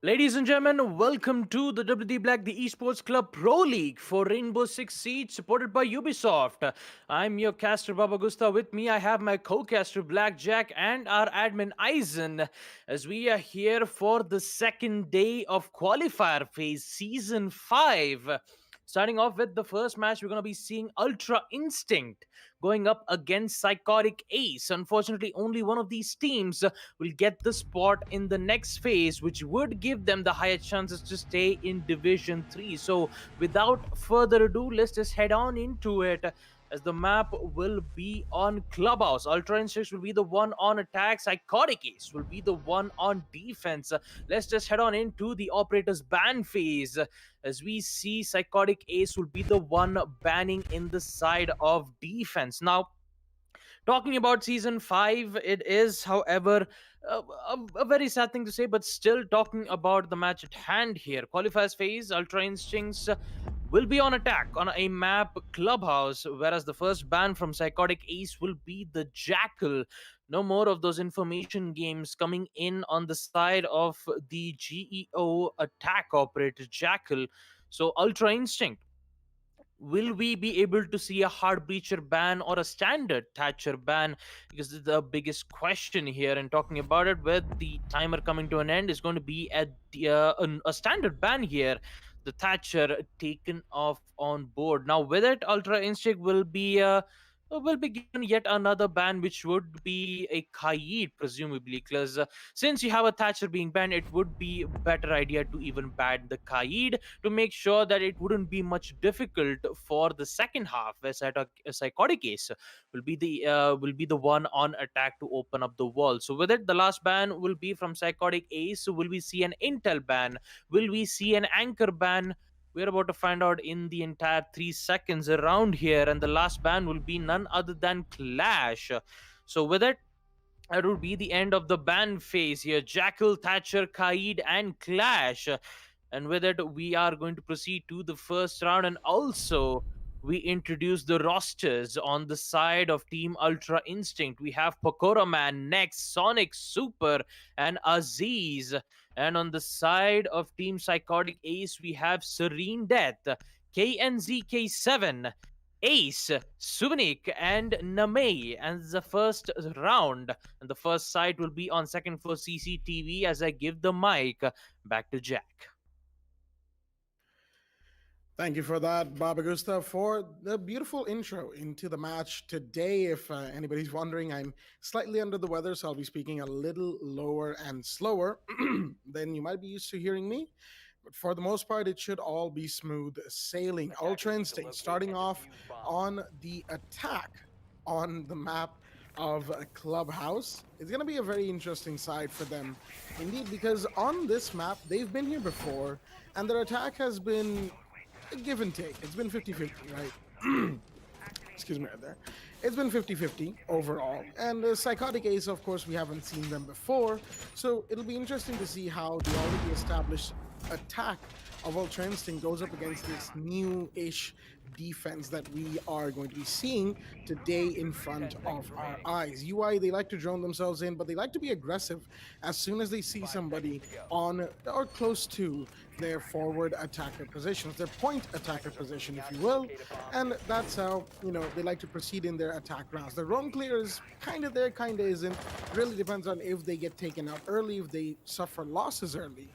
Ladies and gentlemen, welcome to the WD Black, the Esports Club Pro League for Rainbow Six Siege, supported by Ubisoft. I'm your caster Baba Gusta. With me, I have my co-caster Blackjack and our admin Aizen, as we are here for the second day of qualifier phase, season 5. Starting off with the first match, we're going to be seeing Ultra Instinct going up against Psychotic Ace. Unfortunately, only one of these teams will get the spot in the next phase, which would give them the higher chances to stay in Division 3. So, without further ado, let's just head on into it. As the map will be on Clubhouse. Ultra Instinct will be the one on attack. Psychotic Ace will be the one on defense. Let's just head on into the Operator's ban phase. As we see, Psychotic Ace will be the one banning in the side of defense. Now, talking about season 5, it is, however, a very sad thing to say, but still talking about the match at hand here. Qualifiers phase, Ultra Instincts will be on attack on a map Clubhouse, whereas the first ban from Psychotic Ace will be the Jackal. No more of those information games coming in on the side of the GEO attack operator Jackal. So Ultra Instinct, will we be able to see a hard breacher ban or a standard Thatcher ban? Because the biggest question here, and talking about it with the timer coming to an end, is going to be at a standard ban here. The Thatcher taken off on board. Now, with it, Ultra Instinct will be given yet another ban, which would be a Kaid, presumably, because since you have a Thatcher being banned, it would be a better idea to even ban the Kaid to make sure that it wouldn't be much difficult for the second half, where Psychotic Ace will be the one on attack to open up the wall. So with it, the last ban will be from Psychotic Ace. So will we see an Intel ban? Will we see an Anchor ban? We're about to find out in the entire 3 seconds around here, and the last ban will be none other than Clash. So with it, that would be the end of the ban phase here. Jackal, Thatcher, Kaid, and Clash. And with it, we are going to proceed to the first round. And also, we introduce the rosters on the side of Team Ultra Instinct. We have Pokora Man, next, Sonic Super, and Aziz. And on the side of Team Psychotic Ace, we have Serene Death, KNZK7, Ace, Suvanik, and Namei. And the first round, and the first site will be on second floor CCTV as I give the mic back to Jack. Thank you for that, Baba Gusta, for the beautiful intro into the match today. If anybody's wondering, I'm slightly under the weather, so I'll be speaking a little lower and slower than you might be used to hearing me. But for the most part, it should all be smooth sailing. Ultra Instinct starting off on the attack on the map of Clubhouse. It's going to be a very interesting side for them, indeed, because on this map, they've been here before, and their attack has been a give and take. It's been 50-50, right? Excuse me right there. It's been 50-50 overall. And Psychotic Ace, of course, we haven't seen them before. So it'll be interesting to see how the already established attack of Ultra Instinct goes up against this new-ish defense that we are going to be seeing today in front of our eyes. UI, they like to drone themselves in, but they like to be aggressive as soon as they see somebody on or close to their forward attacker positions, their point attacker position, if you will. And that's how, they like to proceed in their attack rounds. The roam clear is kind of there, kind of isn't. Really depends on if they get taken out early, if they suffer losses early,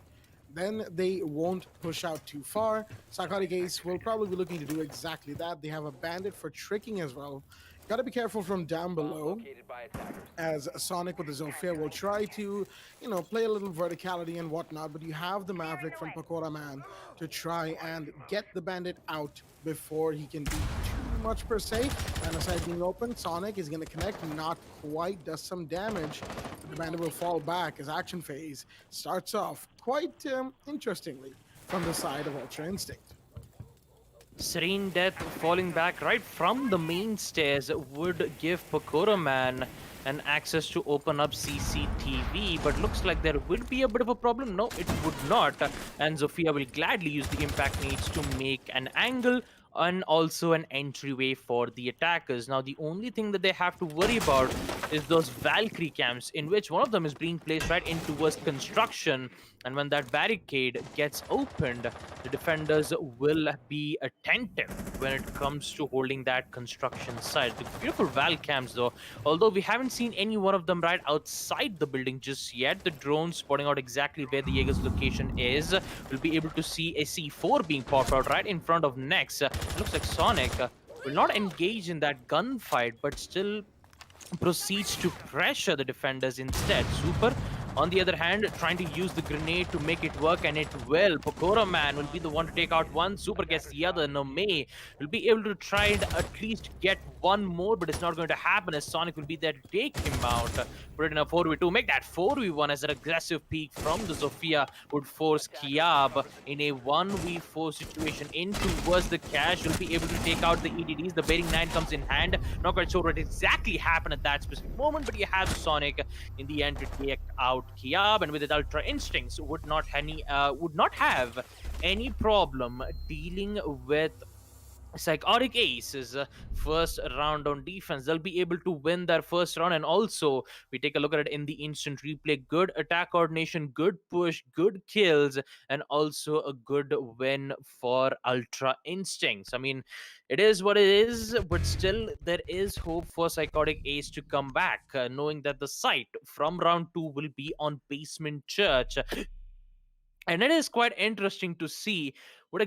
then they won't push out too far. Psychotic Ace will probably be looking to do exactly that. They have a bandit for tricking as well. Got to be careful from down below, as Sonic with the Zofia will try to, play a little verticality and whatnot, but you have the Maverick from Pokora Man to try and get the bandit out before he can do too much per se. And aside being open, Sonic is going to connect, not quite, does some damage. The bandit will fall back as action phase starts off quite interestingly from the side of Ultra Instinct. Serene Death falling back right from the main stairs would give Pokora Man an access to open up CCTV, but looks like there would be a bit of a problem. No, it would not. And Zofia will gladly use the impact needs to make an angle and also an entryway for the attackers. Now, the only thing that they have to worry about is those Valkyrie camps, in which one of them is being placed right in towards construction. And when that barricade gets opened, the defenders will be attentive when it comes to holding that construction site. The beautiful Val camps, though, although we haven't seen any one of them right outside the building just yet, the drones spotting out exactly where the Jaeger's location is. We'll be able to see a C4 being popped out right in front of Nex. Looks like Sonic will not engage in that gunfight, but still proceeds to pressure the defenders instead. Super, on the other hand, trying to use the grenade to make it work, and it will. Pokora Man will be the one to take out one. Super gets the other. Nomei will be able to try and at least get one more, but it's not going to happen as Sonic will be there to take him out. Put it in a 4v2. Make that 4v1 as an aggressive peek from the Zofia would force Kiab in a 1v4 situation in towards the cash. Will be able to take out the EDDs. The Bearing 9 comes in hand. Not quite sure what exactly happened at that specific moment, but you have Sonic in the end to take out Kiab, and with his Ultra Instincts would not have any problem dealing with Psychotic Ace's first round on defense. They'll be able to win their first round, and also we take a look at it in the instant replay. Good attack coordination, good push, good kills, and also a good win for Ultra Instincts. I mean, it is what it is, but still there is hope for Psychotic Ace to come back, knowing that the site from round 2 will be on Basement Church. And it is quite interesting to see what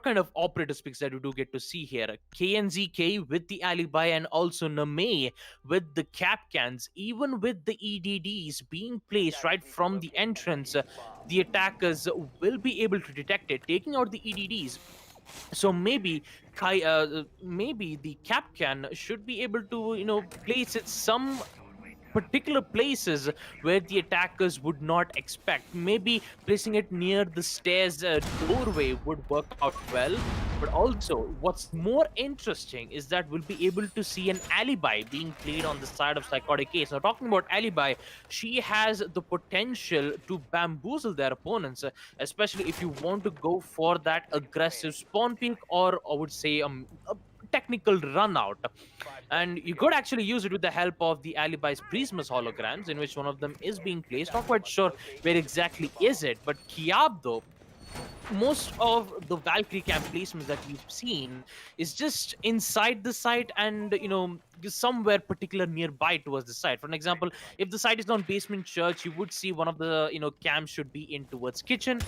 kind of operator speaks that we do get to see here. KNZK with the alibi, and also Name with the cap cans, even with the EDDs being placed right from the entrance. The attackers will be able to detect it, taking out the EDDs. So maybe the Capcan should be able to, place it some particular places where the attackers would not expect. Maybe placing it near the stairs doorway would work out well. But also, what's more interesting is that we'll be able to see an alibi being played on the side of Psychotic Ace. Now, talking about alibi, she has the potential to bamboozle their opponents, especially if you want to go for that aggressive spawn peek, or I would say a technical run out. And you could actually use it with the help of the Alibi's Prismus holograms, in which one of them is being placed. Not quite sure where exactly is it, but Kiab, though, most of the Valkyrie camp placements that we've seen is just inside the site, and somewhere particular nearby towards the site. For an example, if the site is on Basement Church, you would see one of the camps should be in towards kitchen.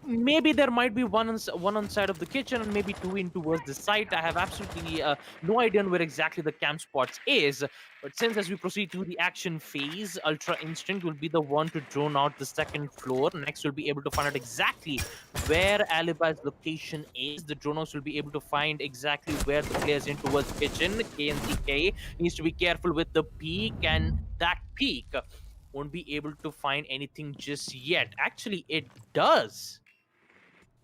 Maybe there might be one on side of the kitchen, and maybe two in towards the site. I have absolutely no idea on where exactly the camp spots is. But since as we proceed to the action phase, Ultra Instinct will be the one to drone out the second floor. Next, we'll be able to find out exactly where Alibi's location is. The drones will be able to find exactly where the players in towards kitchen. KNCK needs to be careful with the peak, and that peak won't be able to find anything just yet. Actually, it does.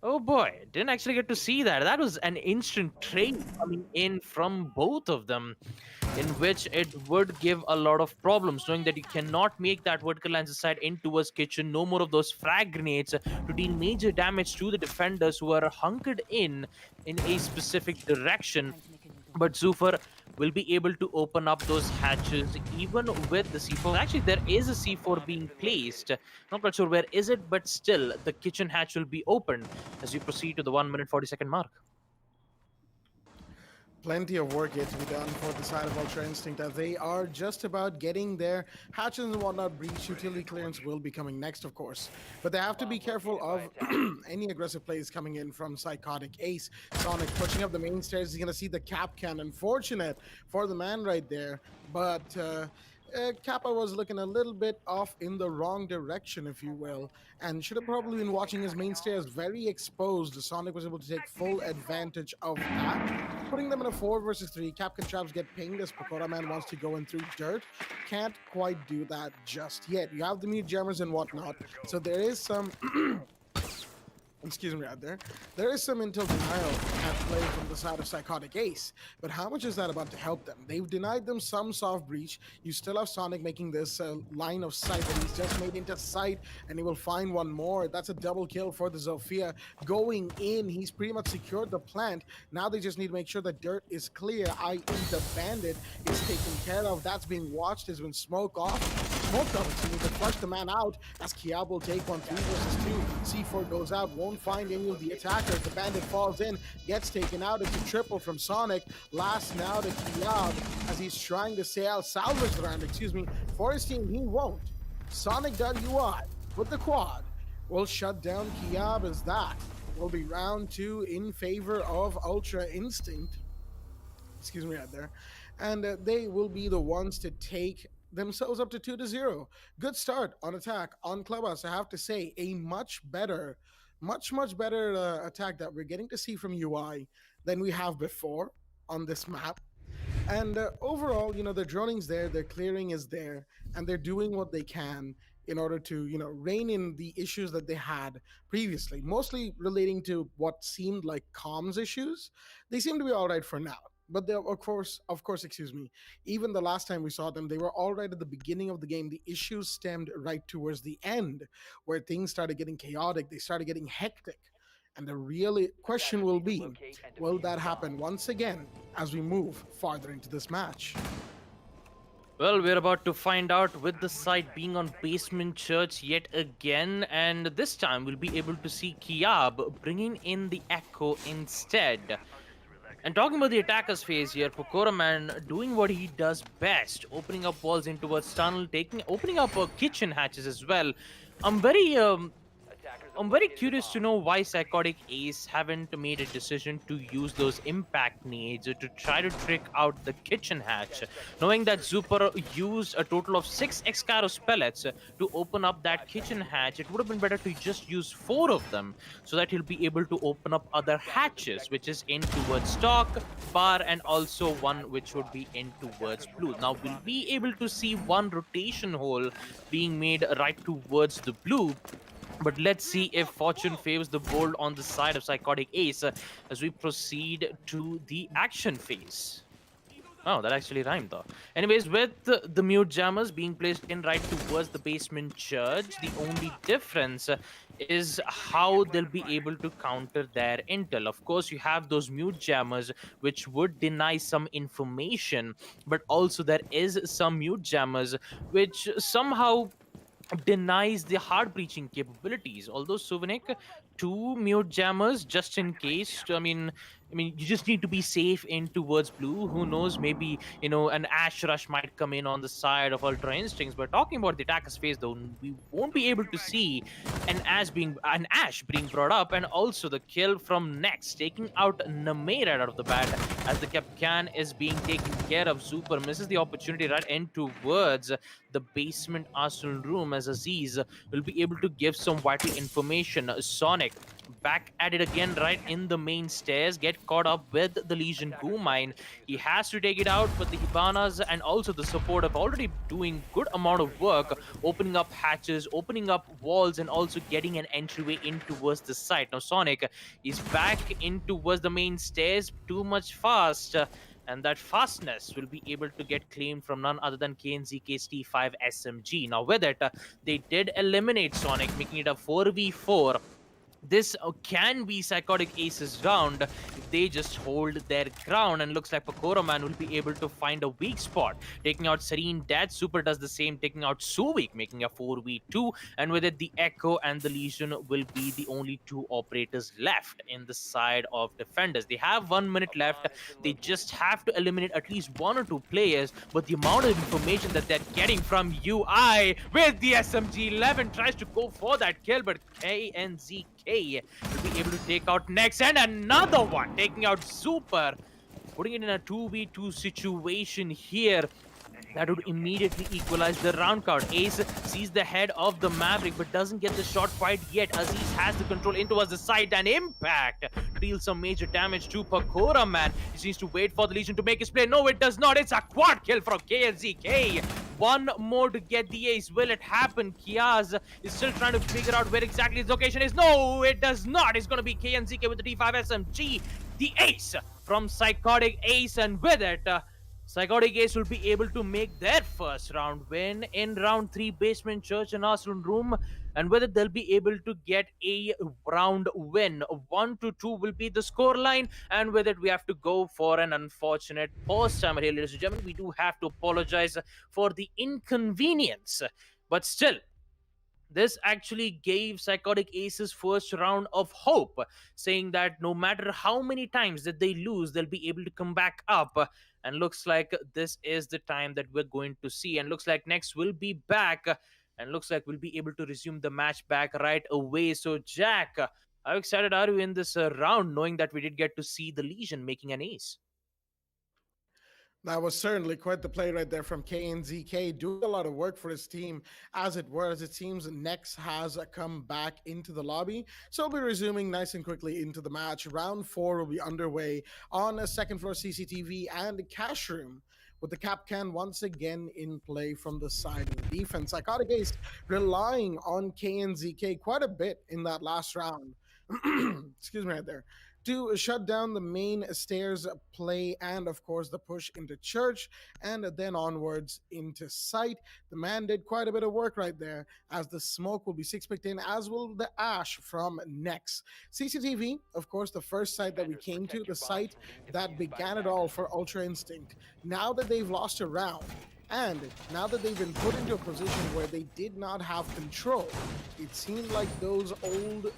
Oh boy, didn't actually get to see that. That was an instant trade coming in from both of them, in which it would give a lot of problems, knowing that you cannot make that vertical lines aside in towards kitchen. No more of those frag grenades to deal major damage to the defenders who are hunkered in a specific direction. But Zufar will be able to open up those hatches even with the C4. Actually, there is a C4 being placed. Not quite sure where is it, but still, the kitchen hatch will be opened as we proceed to the 1 minute 40-second mark. Plenty of work yet to be done for the side of Ultra Instinct, as they are just about getting their hatches and whatnot breached. Utility clearance will be coming next, of course. But they have to be careful of any aggressive plays coming in from Psychotic Ace. Sonic pushing up the main stairs. He's going to see the cap cannon. Fortunate for the man right there. But Kappa was looking a little bit off in the wrong direction, if you will, and should have probably been watching his main stairs very exposed. Sonic was able to take full advantage of that, putting them in a 4 versus 3. Capcan Traps get pinged as Pokora Man wants to go in through dirt. Can't quite do that just yet. You have the mute jammers and whatnot, so there is some excuse me, right there. There is some intel denial at play from the side of Psychotic Ace, but how much is that about to help them? They've denied them some soft breach. You still have Sonic making this line of sight that he's just made into sight, and he will find one more. That's a double kill for the Zofia. Going in, he's pretty much secured the plant. Now they just need to make sure the dirt is clear, i.e. the bandit is taken care of. That's being watched, has been smoked off, so you can flush the man out as Kiab will take one 3 versus 2. C4 goes out, won't find any of the attackers. The bandit falls in, gets taken out. It's a triple from Sonic. Last now to Kiab as he's trying to salvage the round, for his team. He won't. Sonic WI with the quad will shut down Kiab as that will be round 2 in favor of Ultra Instinct. Right there. And they will be the ones to take themselves up to 2-0. Good start on attack on Clubhouse. I have to say, a much better attack that we're getting to see from UI than we have before on this map. And overall, the droning's there, their clearing is there, and they're doing what they can in order to, rein in the issues that they had previously, mostly relating to what seemed like comms issues. They seem to be all right for now. But they, of course, even the last time we saw them, they were all right at the beginning of the game. The issues stemmed right towards the end, where things started getting chaotic. They started getting hectic. And the real question will be, will that happen once again as we move farther into this match? Well, we're about to find out with the side being on Basement Church yet again, and this time we'll be able to see Kiab bringing in the Echo instead. And talking about the attacker's phase here, Pokoraman doing what he does best, opening up walls in towards tunnel, opening up kitchen hatches as well. I'm very curious to know why Psychotic Ace haven't made a decision to use those impact nades to try to trick out the kitchen hatch. Knowing that Super used a total of 6 Excaros pellets to open up that kitchen hatch, it would have been better to just use 4 of them so that he'll be able to open up other hatches, which is in towards stock, bar, and also one which would be in towards blue. Now we'll be able to see one rotation hole being made right towards the blue. But let's see if fortune favors the bold on the side of Psychotic Ace as we proceed to the action phase. Oh, that actually rhymed though. Anyways, with the mute jammers being placed in right towards the Basement Church, the only difference is how they'll be able to counter their intel. Of course, you have those mute jammers which would deny some information, but also there is some mute jammers which somehow denies the hard breaching capabilities. Although Suvanik, 2 mute jammers just in case. I mean, you just need to be safe in towards blue. Who knows? Maybe an Ash Rush might come in on the side of Ultra Instincts. But talking about the attacker's phase, though, we won't be able to see an Ash being brought up, and also the kill from Next, taking out Name right out of the bat as the Kapkan is being taken care of. Super misses the opportunity right in towards the basement arsenal room as Aziz will be able to give some vital information. Sonic back at it again right in the main stairs, get caught up with the Legion Goo Mine. He has to take it out, but the Hibanas and also the support are already doing good amount of work, opening up hatches, opening up walls, and also getting an entryway in towards the site. Now Sonic is back in towards the main stairs too much fast. And that fastness will be able to get claimed from none other than KNZK's T5 SMG. Now with it, they did eliminate Sonic, making it a 4v4. This can be Psychotic Ace's round if they just hold their ground, and looks like Pokoraman will be able to find a weak spot, taking out Serene Dad. Super does the same, taking out Suvik, making a 4v2, and with it the Echo and the Legion will be the only 2 operators left in the side of defenders. They have 1 minute left. They just have to eliminate at least 1 or 2 players, but the amount of information that they're getting from UI with the SMG-11 tries to go for that kill, but KNZK will be able to take out Next, and another one taking out Super, putting it in a 2v2 situation here. That would immediately equalize the round count. Ace sees the head of the Maverick but doesn't get the shot quite yet. Aziz has the control in towards the side, and Impact deals some major damage to Pokoraman. He needs to wait for the Legion to make his play. No, it does not. It's a quad kill from KNZK. one more to get the ace. Will it happen? Kiaz is still trying to figure out where exactly his location is. No, it does not. It's going to be KNZK with the D5 SMG. The ace from Psychotic Ace, and with it, Psychotic Ace will be able to make their first round win in round 3 Basement Church and Arsenal Room, and with it they'll be able to get a round win. 1-2 will be the scoreline, and with it we have to go for an unfortunate pause time here, ladies and gentlemen. We do have to apologize for the inconvenience, but still, this actually gave Psychotic Ace's first round of hope, saying that no matter how many times that they lose, they'll be able to come back up. And looks like this is the time that we're going to see. And looks like Next will be back. And looks like we'll be able to resume the match back right away. So, Jack, how excited are you in this round, knowing that we did get to see the Legion making an ace? That was certainly quite the play right there from KNZK, doing a lot of work for his team. As it were, as it seems, Nex has come back into the lobby. So we'll be resuming nice and quickly into the match. Round 4 will be underway on a second floor CCTV and cash room, with the Capcan once again in play from the side of the defense. Psychotic Ace relying on KNZK quite a bit in that last round. Excuse me right there. To shut down the main stairs play and, of course, the push into church and then onwards into site. The man did quite a bit of work right there, as the smoke will be six picked in, as will the ash from Nex. CCTV, of course, the first site that we came to, the site that began it all for Ultra Instinct. Now that they've lost a round, and now that they've been put into a position where they did not have control, it seemed like those old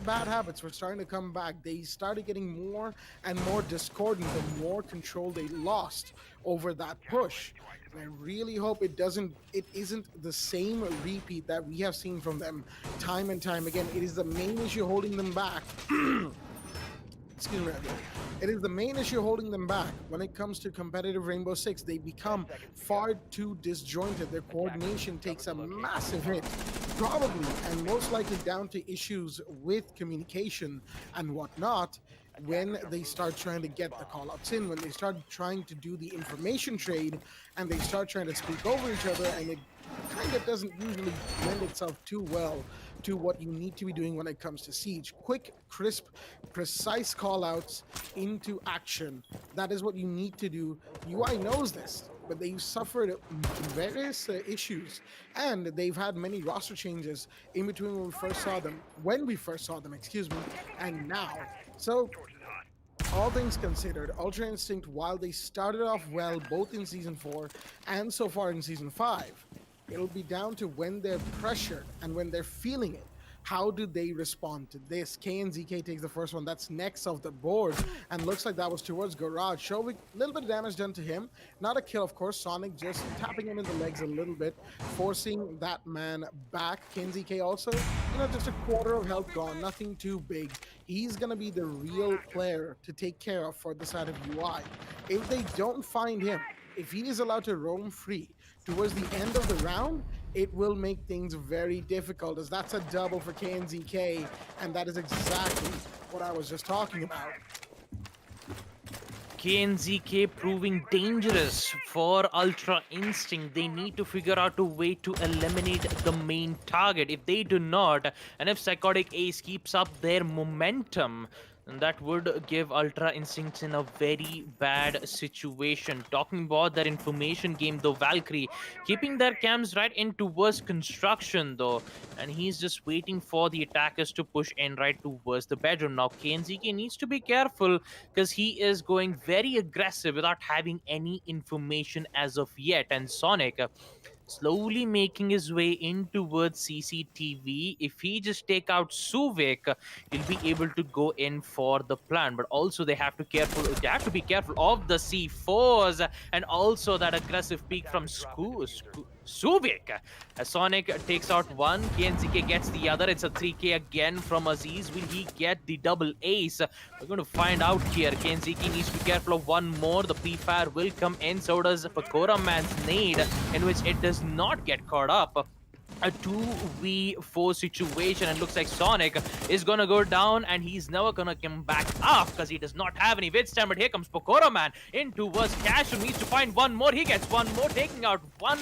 bad habits were starting to come back. They started getting more and more discordant the more control they lost over that push. And I really hope it isn't the same repeat that we have seen from them time and time again. It is the main issue holding them back. Excuse me. It is the main issue holding them back when it comes to competitive Rainbow Six. They become far too disjointed. Their coordination takes a massive hit, probably and most likely down to issues with communication and whatnot. When they start trying to get the call-outs in, when they start trying to do the information trade, and they start trying to speak over each other, and it kind of doesn't usually lend itself too well to what you need to be doing when it comes to Siege. Quick, crisp, precise call-outs into action. That is what you need to do. UI knows this, but they've suffered various issues, and they've had many roster changes in between when we first saw them, excuse me, and now. So, all things considered, Ultra Instinct, while they started off well both in Season 4 and so far in Season 5, it'll be down to when they're pressured and when they're feeling it. How do they respond to this? KNZK takes the first one. That's next off the board, and looks like that was towards Garage. Shovik, a little bit of damage done to him. Not a kill, of course. Sonic just tapping him in the legs a little bit, forcing that man back. KNZK also, just a quarter of health gone. Nothing too big. He's going to be the real player to take care of for the side of UI. If they don't find him, if he is allowed to roam free towards the end of the round, it will make things very difficult, as that's a double for KNZK, and that is exactly what I was just talking about. KNZK proving dangerous for Ultra Instinct. They need to figure out a way to eliminate the main target. If they do not, and if Psychotic Ace keeps up their momentum, and that would give Ultra Instincts in a very bad situation. Talking about that information game though, Valkyrie keeping their cams right in towards construction though, and he's just waiting for the attackers to push in right towards the bedroom. Now KNZK needs to be careful, because he is going very aggressive without having any information as of yet, and Sonic slowly making his way in towards CCTV. If he just take out Suvik, he'll be able to go in for the plan. But also they have to be careful of the C4s, and also that aggressive peek from Suvik. As Sonic takes out one, KNZK gets the other. It's a 3K again from Aziz. Will he get the double ace? We're going to find out here. KNZK needs to be careful of one more. The pre-fire will come in. So does Pakora Man's nade, in which it does not get caught up. A 2v4 situation, and looks like Sonic is gonna go down, and he's never gonna come back up because he does not have any withstand. But here comes Pakora Man in towards Cash, who needs to find one more. He gets one more, taking out one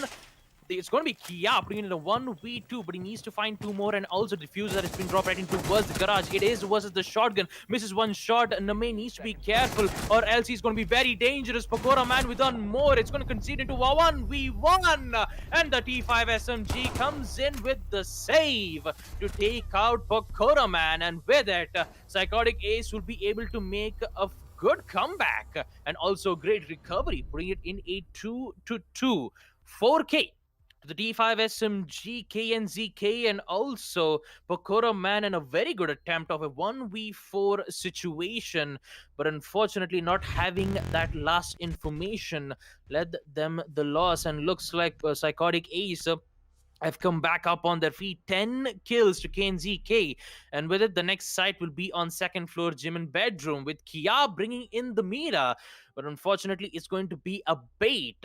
it's going to be Kia putting in a 1v2, but he needs to find two more, and also diffuser that has been dropped right into towards the garage. It is versus the shotgun. Misses one shot. Name needs to be careful, or else he's going to be very dangerous. Pakora Man with one more. It's going to concede into a 1v1, and the T5 SMG comes in with the save to take out Pakora Man, and with it, Psychotic Ace will be able to make a good comeback and also great recovery, putting it in a 2-2. 4K to the D5 SMG, KNZK, and also Pokora Man in a very good attempt of a 1v4 situation, but unfortunately not having that last information led them the loss, and looks like Psychotic Ace have come back up on their feet. 10 kills to KNZK. And with it, the next site will be on second floor gym and bedroom, with Kia bringing in the Mira. But unfortunately, it's going to be a bait,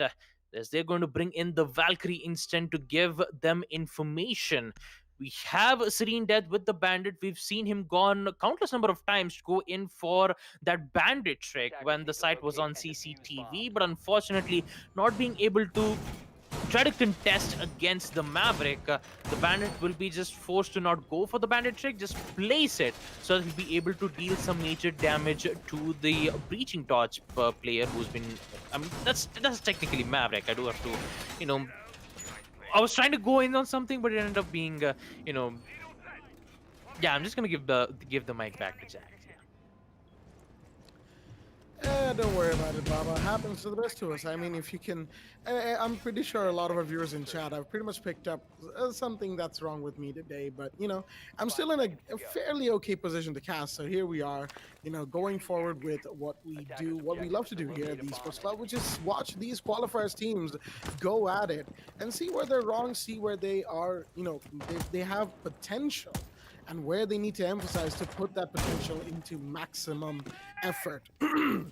as they're going to bring in the Valkyrie instant to give them information. We have Serene Death with the Bandit. We've seen him gone a countless number of times to go in for that bandit trick when the site was on CCTV, but unfortunately not being able to try to contest against the Maverick. The Bandit will be just forced to not go for the Bandit trick, just place it so that he'll be able to deal some major damage to the Breaching Torch player who's been. I mean, that's technically Maverick. I do have to, you know. I was trying to go in on something, but it ended up being, you know. Yeah, I'm just gonna give the mic back to Jack. Don't worry about it, Baba. Happens to the best of us. I mean, if you can, I'm pretty sure a lot of our viewers in chat have pretty much picked up something that's wrong with me today. But I'm still in a fairly okay position to cast. So here we are, going forward with what we do, what we love to do here at the Esports Club, which is watch these qualifiers teams go at it and see where they're wrong, see where they are, they have potential, and where they need to emphasize to put that potential into maximum effort.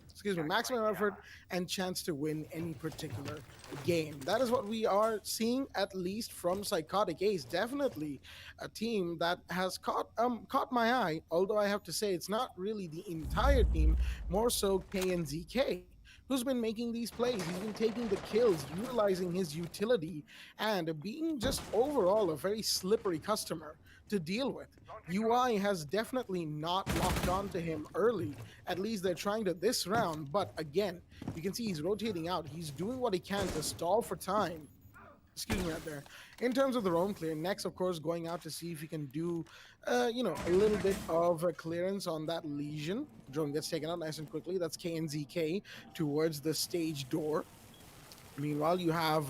Excuse me, maximum effort and chance to win any particular game. That is what we are seeing, at least from Psychotic Ace. Definitely a team that has caught my eye, although I have to say it's not really the entire team, more so KNZK, who's been making these plays. He's been taking the kills, utilizing his utility, and being just overall a very slippery customer to deal with. UI has definitely not locked on to him early. At least they're trying to this round, but again, you can see he's rotating out. He's doing what he can to stall for time. Excuse me out there. In terms of the roam clear, next, of course, going out to see if he can do, a little bit of a clearance on that Lesion. Drone gets taken out nice and quickly. That's KNZK towards the stage door. Meanwhile, you have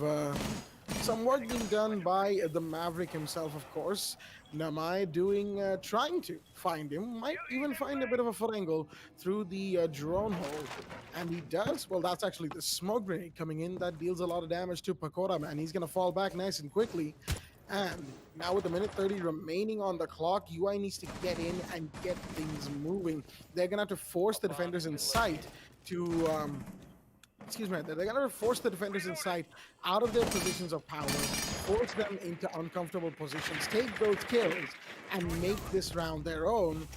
some work being done by the Maverick himself, of course. Namai trying to find him, might even find a bit of a foot angle through the drone hole. And he does. Well, that's actually the smoke grenade coming in. That deals a lot of damage to Pakora, man. He's going to fall back nice and quickly. And now with a minute 30 remaining on the clock, UI needs to get in and get things moving. They're going to have to force the defenders in sight to... excuse me, they're gonna force the defenders inside out of their positions of power, force them into uncomfortable positions, take those kills, and make this round their own.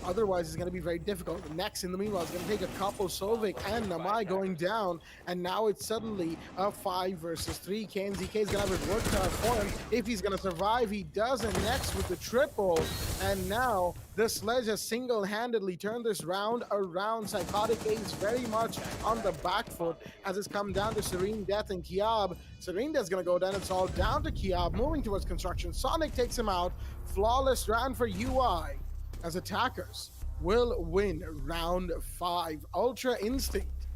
Otherwise, it's going to be very difficult. Next, in the meanwhile, it's going to take a couple. Solvik and Namai going down, and now it's suddenly a 5 versus 3. KNZK is going to have it worked out for him. If he's going to survive, he does, and next with the triple. And now the Sledge has single-handedly turned this round around. Psychotic Ace very much on the back foot as it's come down to Serene Death and Kiab. Serene Death's going to go down. It's all down to Kiab, moving towards construction. Sonic takes him out. Flawless round for UI, as attackers will win round 5. Ultra Instinct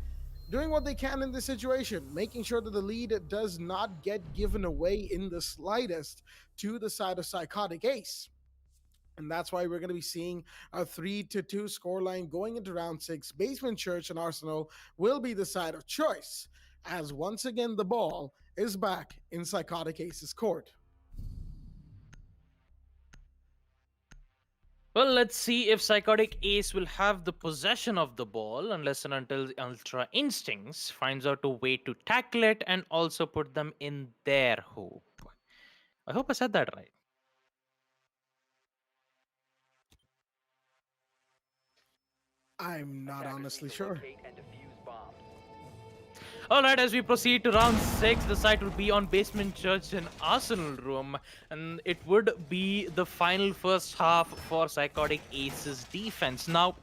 doing what they can in this situation, making sure that the lead does not get given away in the slightest to the side of Psychotic Ace. And that's why we're going to be seeing a 3-2 scoreline going into round 6. Basement Church and Arsenal will be the side of choice, as once again the ball is back in Psychotic Ace's court. Well, let's see if Psychotic Ace will have the possession of the ball unless and until Ultra Instincts finds out a way to tackle it and also put them in their hoop. I hope I said that right. I'm not honestly sure. All right, as we proceed to round 6, the site will be on Basement Church and Arsenal Room, and it would be the final first half for Psychotic Aces defense. Now,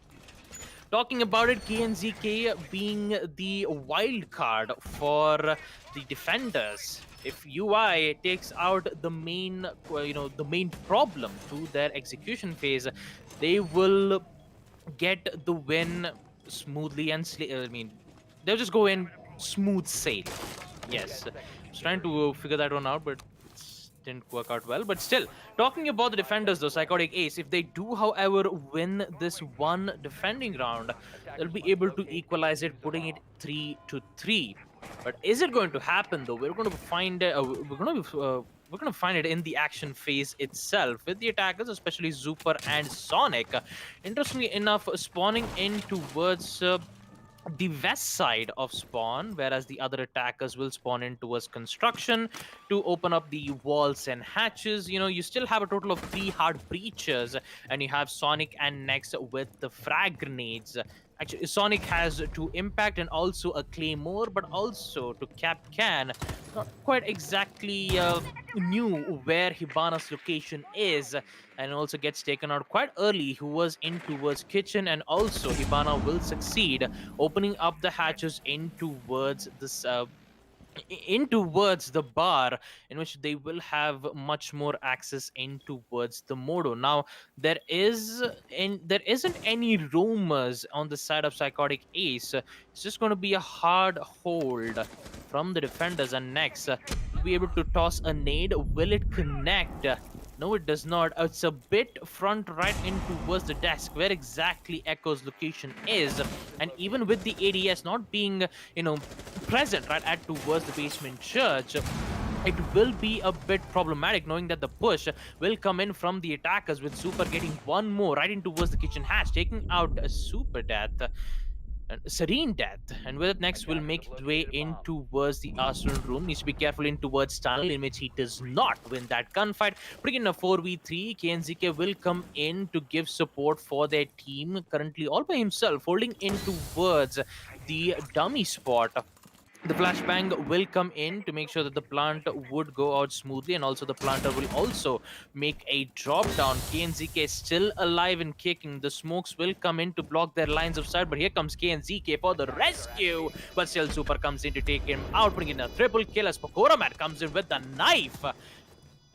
talking about it, KNZK being the wild card for the defenders. If UI takes out the main, the main problem to their execution phase, they will get the win smoothly and I mean, they'll just go in smooth sail. Yes, I was trying to figure that one out, but it didn't work out well. But still, talking about the defenders, though, Psychotic Ace, if they do, however, win this one defending round, they'll be able to equalize it, putting it 3-3. But is it going to happen, though? We're going to find we're going to find it in the action phase itself with the attackers, especially Super and Sonic. Interestingly enough, spawning in towards the west side of spawn, whereas the other attackers will spawn in towards construction to open up the walls and hatches. You know, you still have a total of 3 hard breaches, and you have Sonic and Nex with the frag grenades. Actually, Sonic has 2 impact and also a claymore, but also to Capcan, not quite exactly knew where Hibana's location is, and also gets taken out quite early, who was in towards kitchen, and also Hibana will succeed opening up the hatches in towards this in towards the bar, in which they will have much more access in towards the modo. Now there isn't any roamers on the side of Psychotic Ace. It's just going to be a hard hold from the defenders, and next be able to toss a nade. Will it connect? No, it does not. It's a bit front right in towards the desk where exactly Echo's location is. And even with the ADS not being, present right at towards the basement church, it will be a bit problematic knowing that the push will come in from the attackers, with Super getting one more right in towards the kitchen hatch, taking out a Super Death. Serene Death, and with it next will make its way in towards the Arsenal Room. Needs to be careful in towards tunnel, in which he does not win that gunfight. Putting in a 4v3, KNZK will come in to give support for their team, currently all by himself, holding in towards the dummy spot. The flashbang will come in to make sure that the plant would go out smoothly, and also the planter will also make a drop down. KNZK is still alive and kicking. The smokes will come in to block their lines of sight, but here comes KNZK for the rescue. But still, Super comes in to take him out, bringing in a triple kill as Pokoramat comes in with the knife.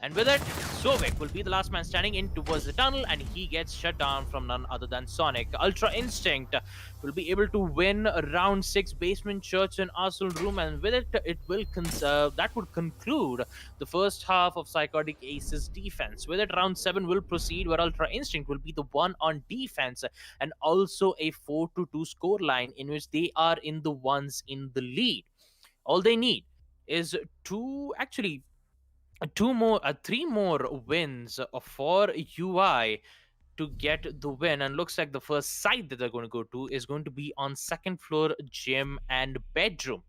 And with it, Sovik will be the last man standing in towards the tunnel, and he gets shut down from none other than Sonic. Ultra Instinct will be able to win round 6 Basement Church and Arsenal Room, and with it, that would conclude the first half of Psychotic Ace's defense. With it, round 7 will proceed, where Ultra Instinct will be the one on defense, and also a 4-2 scoreline in which they are in the ones in the lead. All they need is three more wins for UI to get the win, and looks like the first site that they're going to go to is going to be on second floor gym and bedroom.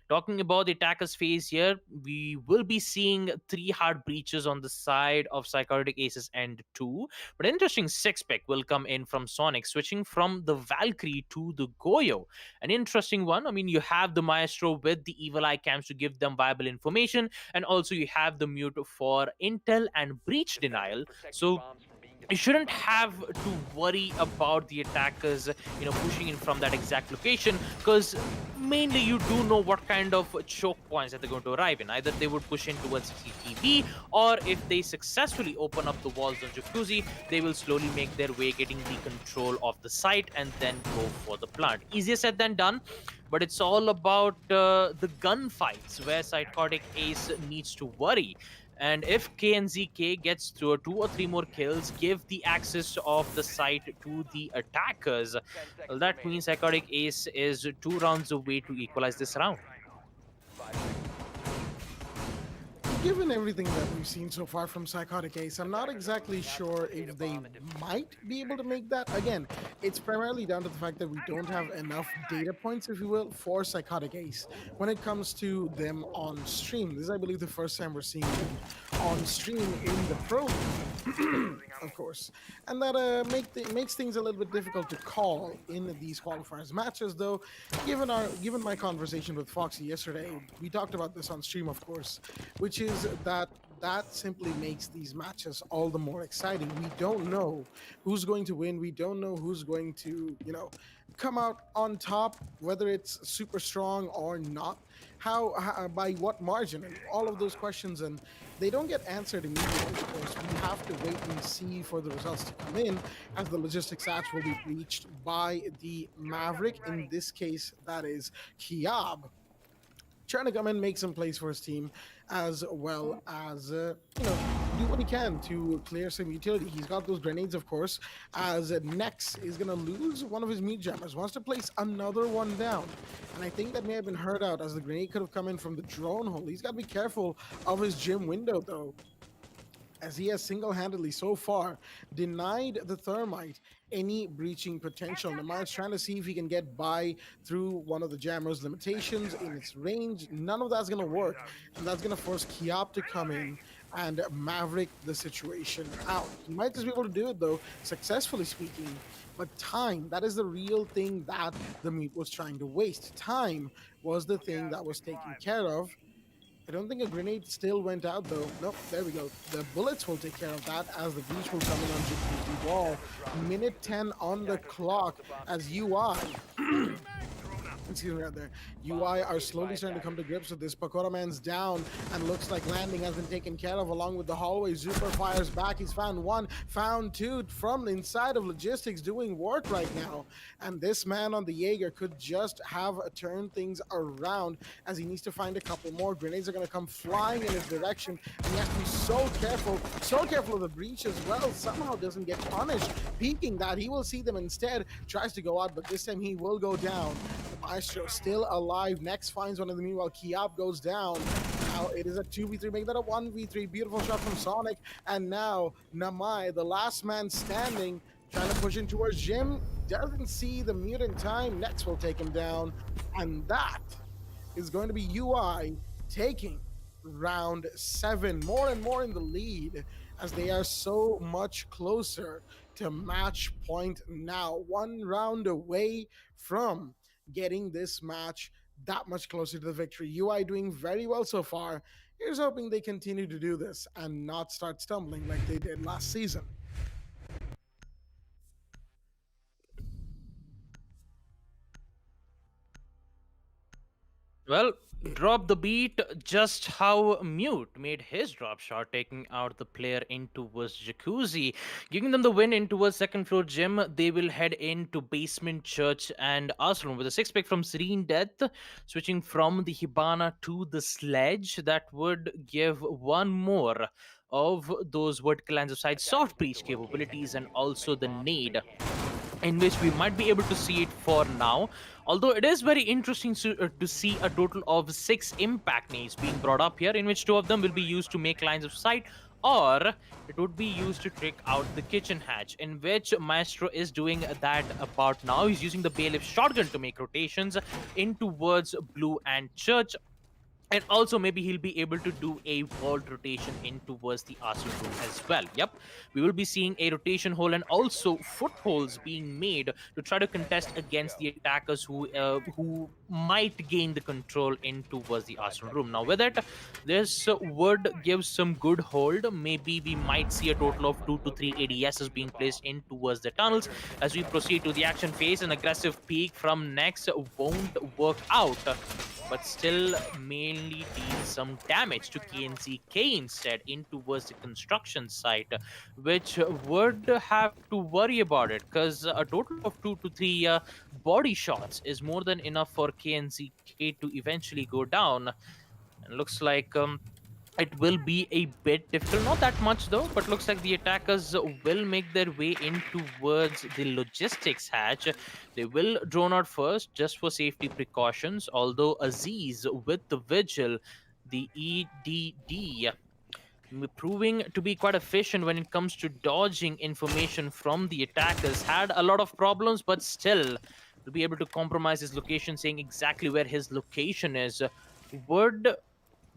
Talking about the attackers phase here, we will be seeing 3 hard breaches on the side of Psychotic Aces and 2. But an interesting 6-pick will come in from Sonic, switching from the Valkyrie to the Goyo. An interesting one. I mean, you have the Maestro with the Evil Eye cams to give them viable information, and also you have the Mute for intel and breach denial. So you shouldn't have to worry about the attackers pushing in from that exact location, because mainly you do know what kind of choke points that they're going to arrive in. Either they would push in towards CCTV, or if they successfully open up the walls on Jacuzzi, they will slowly make their way, getting the control of the site, and then go for the plant. Easier said than done, but it's all about the gunfights where Psychotic Ace needs to worry. And if KNZK gets through 2 or 3 more kills, give the access of the site to the attackers, well, that means Psychotic Ace is 2 rounds away to equalize this round. Given everything that we've seen so far from Psychotic Ace, I'm not exactly sure if they might be able to make that. Again, it's primarily down to the fact that we don't have enough data points, if you will, for Psychotic Ace when it comes to them on stream. This is, I believe, the first time we're seeing them on stream in the Pro League, of course. And that makes things a little bit difficult to call in these qualifiers matches, though. Given my conversation with Foxy yesterday, we talked about this on stream, of course, which is that simply makes these matches all the more exciting. We don't know who's going to win. We don't know who's going to, come out on top, whether it's super strong or not. How by what margin, and all of those questions, and they don't get answered immediately. Of course, we have to wait and see for the results to come in, as the logistics hatch will be breached by the Maverick. In this case, that is Kiab, trying to come in, make some plays for his team, as well as do what he can to clear some utility. He's got those grenades, of course, as Nex is going to lose one of his meat jammers, wants to place another one down. And I think that may have been heard out, as the grenade could have come in from the drone hole. He's got to be careful of his gym window, though, as he has single-handedly so far denied the Thermite any breaching potential. Namar's trying to see if he can get by through one of the jammer's limitations in its range. None of that's going to work, and that's going to force Kiap to come in and Maverick the situation out. He might just be able to do it, though, successfully speaking, but time, that is the real thing that the Mute was trying to waste. Time was the thing that was taken care of. I don't think a grenade still went out, though. Nope, there we go. The bullets will take care of that, as the breach will come in on GPG wall. Minute 10 on the clock as UI excuse me right there. UI are slowly starting to come to grips with this. Pakora Man's down, and looks like landing has been taken care of along with the hallway. Zuper fires back. He's found one, found two from inside of logistics, doing work right now. And this man on the Jaeger could just have turned things around, as he needs to find a couple more. Grenades are going to come flying in his direction, and he has to be so careful of the breach as well. Somehow doesn't get punished. Peeking that, he will see them instead. Tries to go out, but this time he will go down. Maestro still alive. Next finds one of them. Meanwhile, Kiap goes down. Now it is a 2v3, make that a 1v3. Beautiful shot from Sonic. And now Namai, the last man standing, trying to push in towards Jim. Doesn't see the mutant time. Next will take him down. And that is going to be UI taking round 7. More and more in the lead, as they are so much closer to match point now. One round away from getting this match that much closer to the victory. UI doing very well so far. Here's hoping they continue to do this and not start stumbling like they did last season. Well, drop the beat, just how Mute made his drop shot, taking out the player in towards Jacuzzi, giving them the win in towards second floor gym. They will head into basement church and Arsenal with a 6 pick from Serene Death, switching from the Hibana to the Sledge. That would give one more of those vertical lines of sight soft breach capabilities, and also the nade, in which we might be able to see it for now. Although it is very interesting to see a total of 6 impact nades being brought up here, in which 2 of them will be used to make lines of sight, or it would be used to trick out the kitchen hatch, in which Maestro is doing that about now. He's using the bailiff shotgun to make rotations in towards blue and church. And also maybe he'll be able to do a vault rotation in towards the arsenal room as well. Yep, we will be seeing a rotation hole and also footholds being made to try to contest against the attackers who might gain the control in towards the arsenal room. Now with it, this would give some good hold. Maybe we might see a total of 2 to 3 ADSs being placed in towards the tunnels as we proceed to the action phase. An aggressive peek from Nex won't work out, but still mainly deal some damage to KNZK instead in towards the construction site, which would have to worry about it, because a total of 2 to 3 body shots is more than enough for KNZK to eventually go down. And looks like it will be a bit difficult, not that much though, but looks like the attackers will make their way in towards the logistics hatch. They will drone out first just for safety precautions, although Aziz with the vigil, the EDD, proving to be quite efficient when it comes to dodging information from the attackers. Had a lot of problems, but still will be able to compromise his location, saying exactly where his location is. Would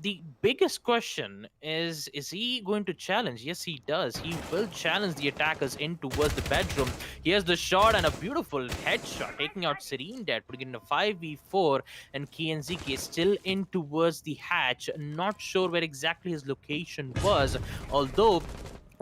the biggest question is he going to challenge? Yes, he does. He will challenge the attackers in towards the bedroom. He has the shot and a beautiful headshot, taking out Serene Dead, putting in a 5v4, and KNZK still in towards the hatch. Not sure where exactly his location was, although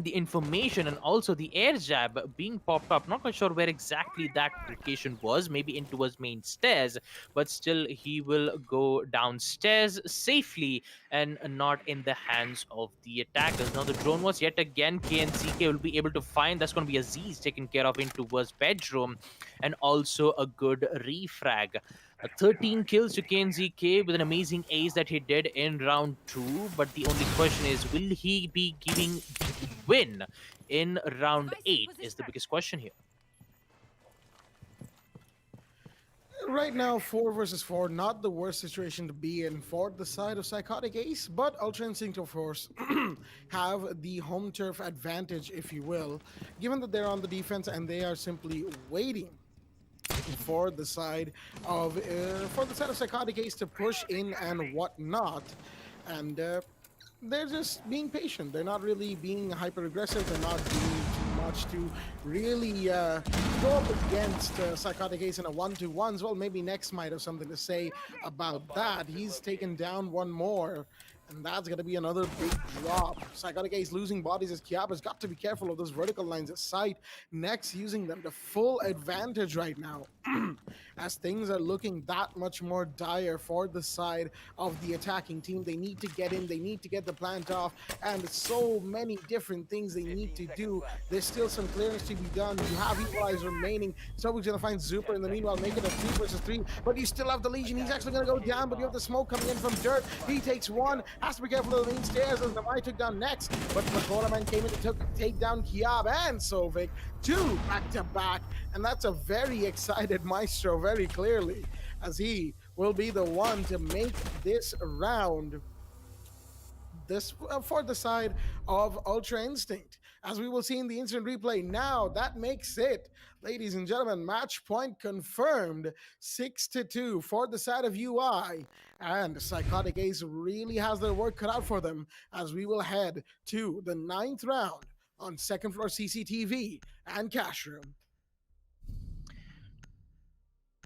the information and also the air jab being popped up. Not quite sure where exactly that location was, maybe in towards main stairs, but still he will go downstairs safely and not in the hands of the attackers. Now the drone was yet again KNCK will be able to find. That's going to be Aziz taken care of in towards bedroom, and also a good refrag. 13 kills to KNZK with an amazing ace that he did in round 2. But the only question is, will he be giving the win in round 8? Is the biggest question here. Right now, 4 versus 4, not the worst situation to be in for the side of Psychotic Ace, but Ultra Instinct, of course, have the home turf advantage, if you will, given that they're on the defense and they are simply waiting for the side of Psychotic Ace to push in and whatnot, and they're just being patient. They're not really being hyper aggressive. They're not doing too much to really go up against Psychotic Ace in a 1-2-1s. Well, maybe Nex might have something to say about that. He's taken down one more, and that's going to be another big drop. Psychotic Ace losing bodies as Kiaba's got to be careful of those vertical lines at sight. Nex using them to full advantage right now. As things are looking that much more dire for the side of the attacking team. They need to get in, they need to get the plant off, and so many different things they need to do. There's still some clearance to be done. You have Equalize remaining. Sobeck's gonna find Super in the meanwhile, make it a 3 versus 3, but you still have the Legion. He's actually gonna go down, but you have the smoke coming in from Dirt. He takes one, has to be careful of the main stairs as Namai took down next, but Makoraman came in to take down Kiab and Sovik, 2 back-to-back, and that's a very excited Maestro very clearly, as he will be the one to make this round for the side of Ultra Instinct. As we will see in the instant replay now, that makes it, ladies and gentlemen, match point confirmed, 6-2 for the side of UI. And Psychotic Ace really has their work cut out for them, as we will head to the 9th round on Second Floor CCTV and Cash Room.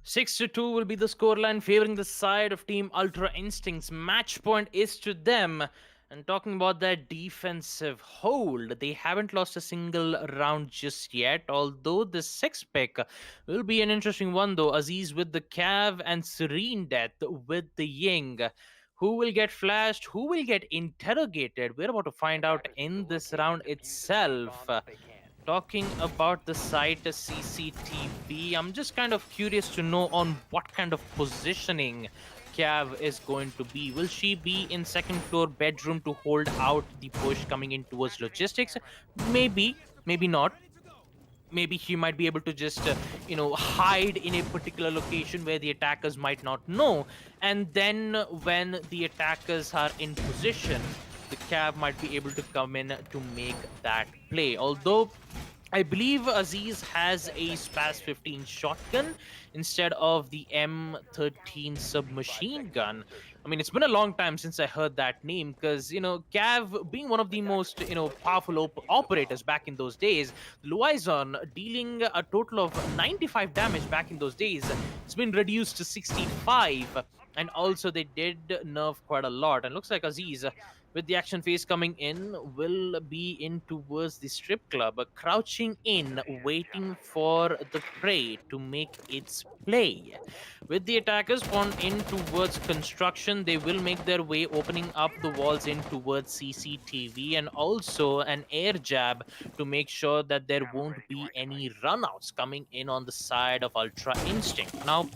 6-2 will be the scoreline favoring the side of Team Ultra Instincts. Match point is to them. And talking about their defensive hold, they haven't lost a single round just yet. Although the 6th pick will be an interesting one, though. Aziz with the Cav and Serene Death with the Ying. Who will get flashed? Who will get interrogated? We're about to find out in this round itself. Talking about the site CCTV, I'm just kind of curious to know on what kind of positioning Cav is going to be. Will she be in second floor bedroom to hold out the push coming in towards logistics? Maybe, maybe not. Maybe she might be able to just, hide in a particular location where the attackers might not know. And then when the attackers are in position, the Cav might be able to come in to make that play. Although I believe Aziz has a SPAS 15 shotgun instead of the M13 submachine gun. I mean, it's been a long time since I heard that name because, Cav being one of the most, powerful operators back in those days, Luizon dealing a total of 95 damage back in those days, it's been reduced to 65. And also they did nerf quite a lot. And looks like Aziz, with the action phase coming in, will be in towards the strip club, crouching in, waiting for the prey to make its play. With the attackers spawned in towards construction, they will make their way, opening up the walls in towards CCTV, and also an air jab to make sure that there won't be any runouts coming in on the side of Ultra Instinct. Now,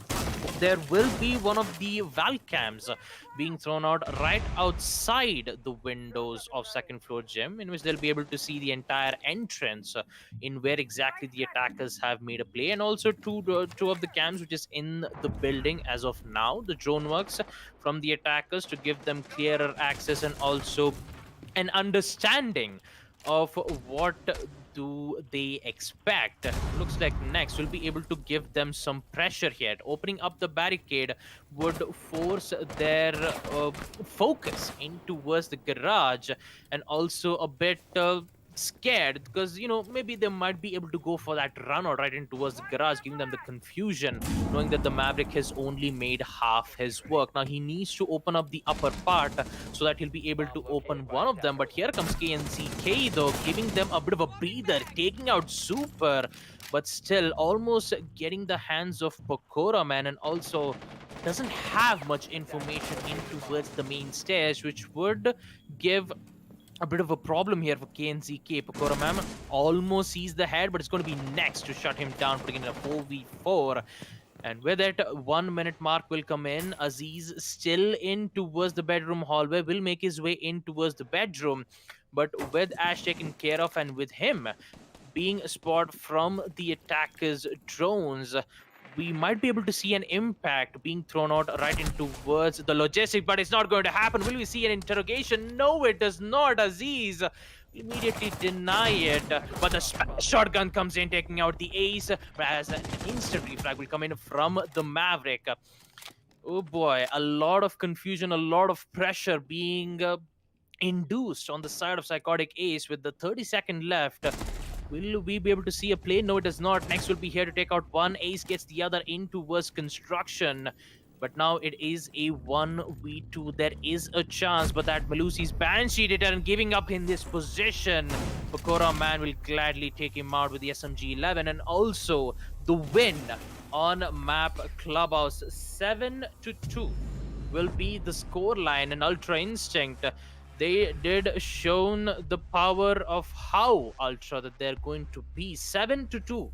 there will be one of the Valcams being thrown out right outside the windows of second floor gym, in which they'll be able to see the entire entrance in where exactly the attackers have made a play, and also two of the cams which is in the building as of now. The drone works from the attackers to give them clearer access and also an understanding of what do they expect? Looks like Next will be able to give them some pressure here. Opening up the barricade would force their focus in towards the garage, and also a bit scared because maybe they might be able to go for that run or right in towards the garage, giving them the confusion, knowing that the Maverick has only made half his work. Now he needs to open up the upper part so that he'll be able to open one of them. But here comes KNZK though, giving them a bit of a breather, taking out Super, but still almost getting the hands of Pokora Man, and also doesn't have much information in towards the main stairs, which would give a bit of a problem here for KNZK. Pokora Man almost sees the head, but it's going to be Next to shut him down, putting in a 4v4. And with it, 1 minute mark will come in. Aziz still in towards the bedroom hallway, will make his way in towards the bedroom. But with Ash taken care of, and with him being spotted from the attackers' drones, we might be able to see an impact being thrown out right in towards the logistic, but it's not going to happen. Will we see an interrogation? No, it does not. Aziz immediately deny it, but the shotgun comes in, taking out the ace, as an instant refrag will come in from the Maverick. Oh boy, a lot of confusion, a lot of pressure being induced on the side of Psychotic Ace with the 30-second left. Will we be able to see a play? No, it does not. Next will be here to take out one. Ace gets the other in towards construction. But now it is a 1v2. There is a chance, but that Malusi's Banshee did and giving up in this position. Pokora Man will gladly take him out with the SMG-11, and also the win on map Clubhouse. 7-2 will be the score line, and Ultra Instinct, they did shown the power of how Ultra that they're going to be. 7-2.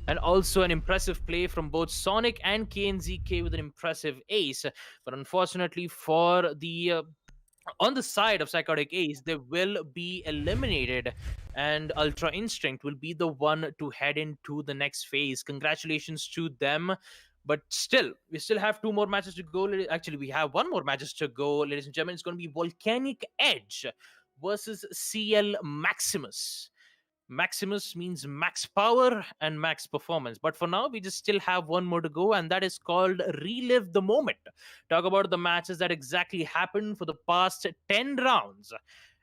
And also an impressive play from both Sonic and KNZK with an impressive ace. But unfortunately for the on the side of Psychotic Ace, they will be eliminated, and Ultra Instinct will be the one to head into the next phase. Congratulations to them. But still, we still have two more matches to go. Actually, we have one more matches to go, ladies and gentlemen. It's going to be Volcanic Edge versus CL Maximus. Maximus means max power and max performance. But for now, we just still have one more to go, and that is called Relive the Moment. Talk about the matches that exactly happened for the past 10 rounds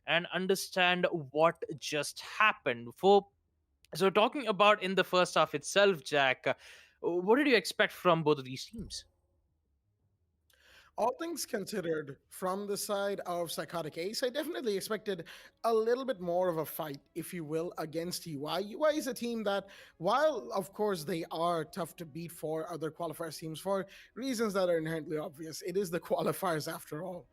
and understand what just happened. So talking about in the first half itself, Jack, what did you expect from both of these teams? All things considered, from the side of Psychotic Ace, I definitely expected a little bit more of a fight, if you will, against UI. UI is a team that, while of course they are tough to beat for other qualifiers teams for reasons that are inherently obvious, it is the qualifiers after all.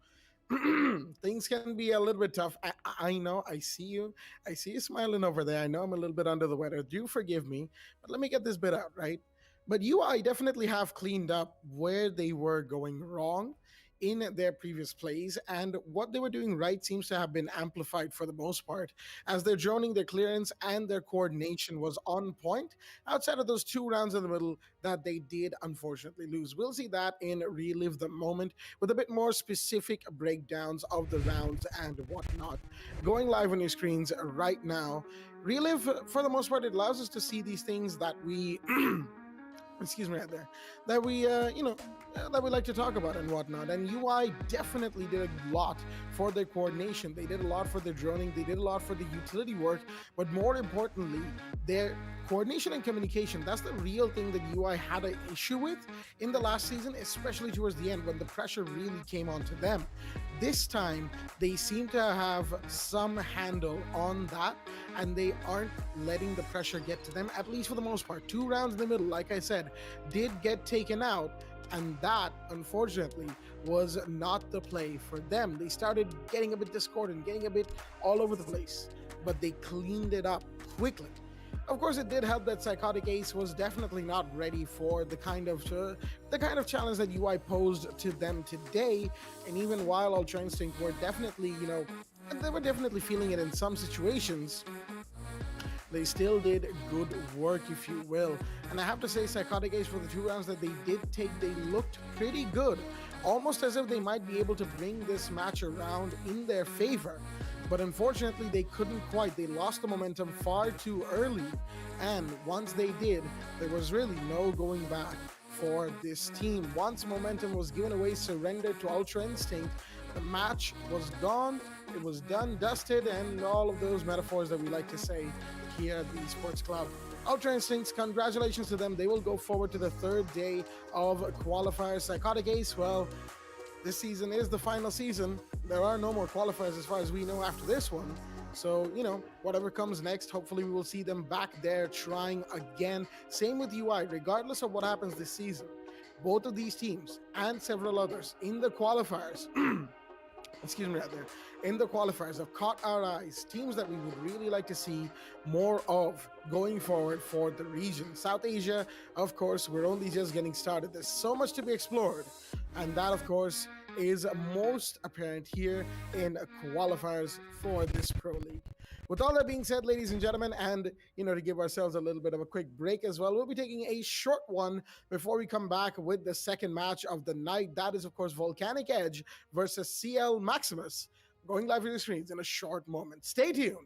Things can be a little bit tough. I know. I see you. I see you smiling over there. I know I'm a little bit under the weather. Do forgive me, but let me get this bit out, right? But UI definitely have cleaned up where they were going wrong in their previous plays, and what they were doing right seems to have been amplified for the most part, as their droning, their clearance, and their coordination was on point outside of those 2 rounds in the middle that they did unfortunately lose. We'll see that in Relive the Moment with a bit more specific breakdowns of the rounds and whatnot. Going live on your screens right now. Relive, for the most part, it allows us to see these things that we excuse me right there, that we that we like to talk about and whatnot. And UI definitely did a lot for their coordination. They did a lot for their droning. They did a lot for the utility work. But more importantly, their coordination and communication. That's the real thing that UI had an issue with in the last season, especially towards the end when the pressure really came onto them. This time, they seem to have some handle on that, and they aren't letting the pressure get to them, at least for the most part. 2 rounds in the middle, like I said, did get taken out, and that, unfortunately, was not the play for them. They started getting a bit discordant, getting a bit all over the place, but they cleaned it up quickly. Of course, it did help that Psychotic Ace was definitely not ready for the kind of challenge that UI posed to them today. And even while Ultra Instinct were definitely, they were definitely feeling it in some situations, they still did good work, if you will. And I have to say, Psychotic Ace, for the 2 rounds that they did take, they looked pretty good. Almost as if they might be able to bring this match around in their favor. But unfortunately, they couldn't quite. They lost the momentum far too early. And once they did, there was really no going back for this team. Once momentum was given away, surrendered to Ultra Instinct, the match was gone. It was done, dusted, and all of those metaphors that we like to say here at the Esports Club. Ultra Instincts, congratulations to them. They will go forward to the third day of qualifiers. Psychotic Ace, well, this season is the final season. There are no more qualifiers as far as we know after this one. So, whatever comes next, hopefully we will see them back there trying again. Same with UI, regardless of what happens this season. Both of these teams and several others in the qualifiers, excuse me, right there, in the qualifiers have caught our eyes. Teams that we would really like to see more of going forward for the region. South Asia, of course, we're only just getting started. There's so much to be explored. And that, of course, is most apparent here in qualifiers for this Pro League. With all that being said, ladies and gentlemen, and to give ourselves a little bit of a quick break as well, we'll be taking a short one before we come back with the second match of the night. That is, of course, Volcanic Edge versus CL Maximus. Going live on your screens in a short moment. Stay tuned.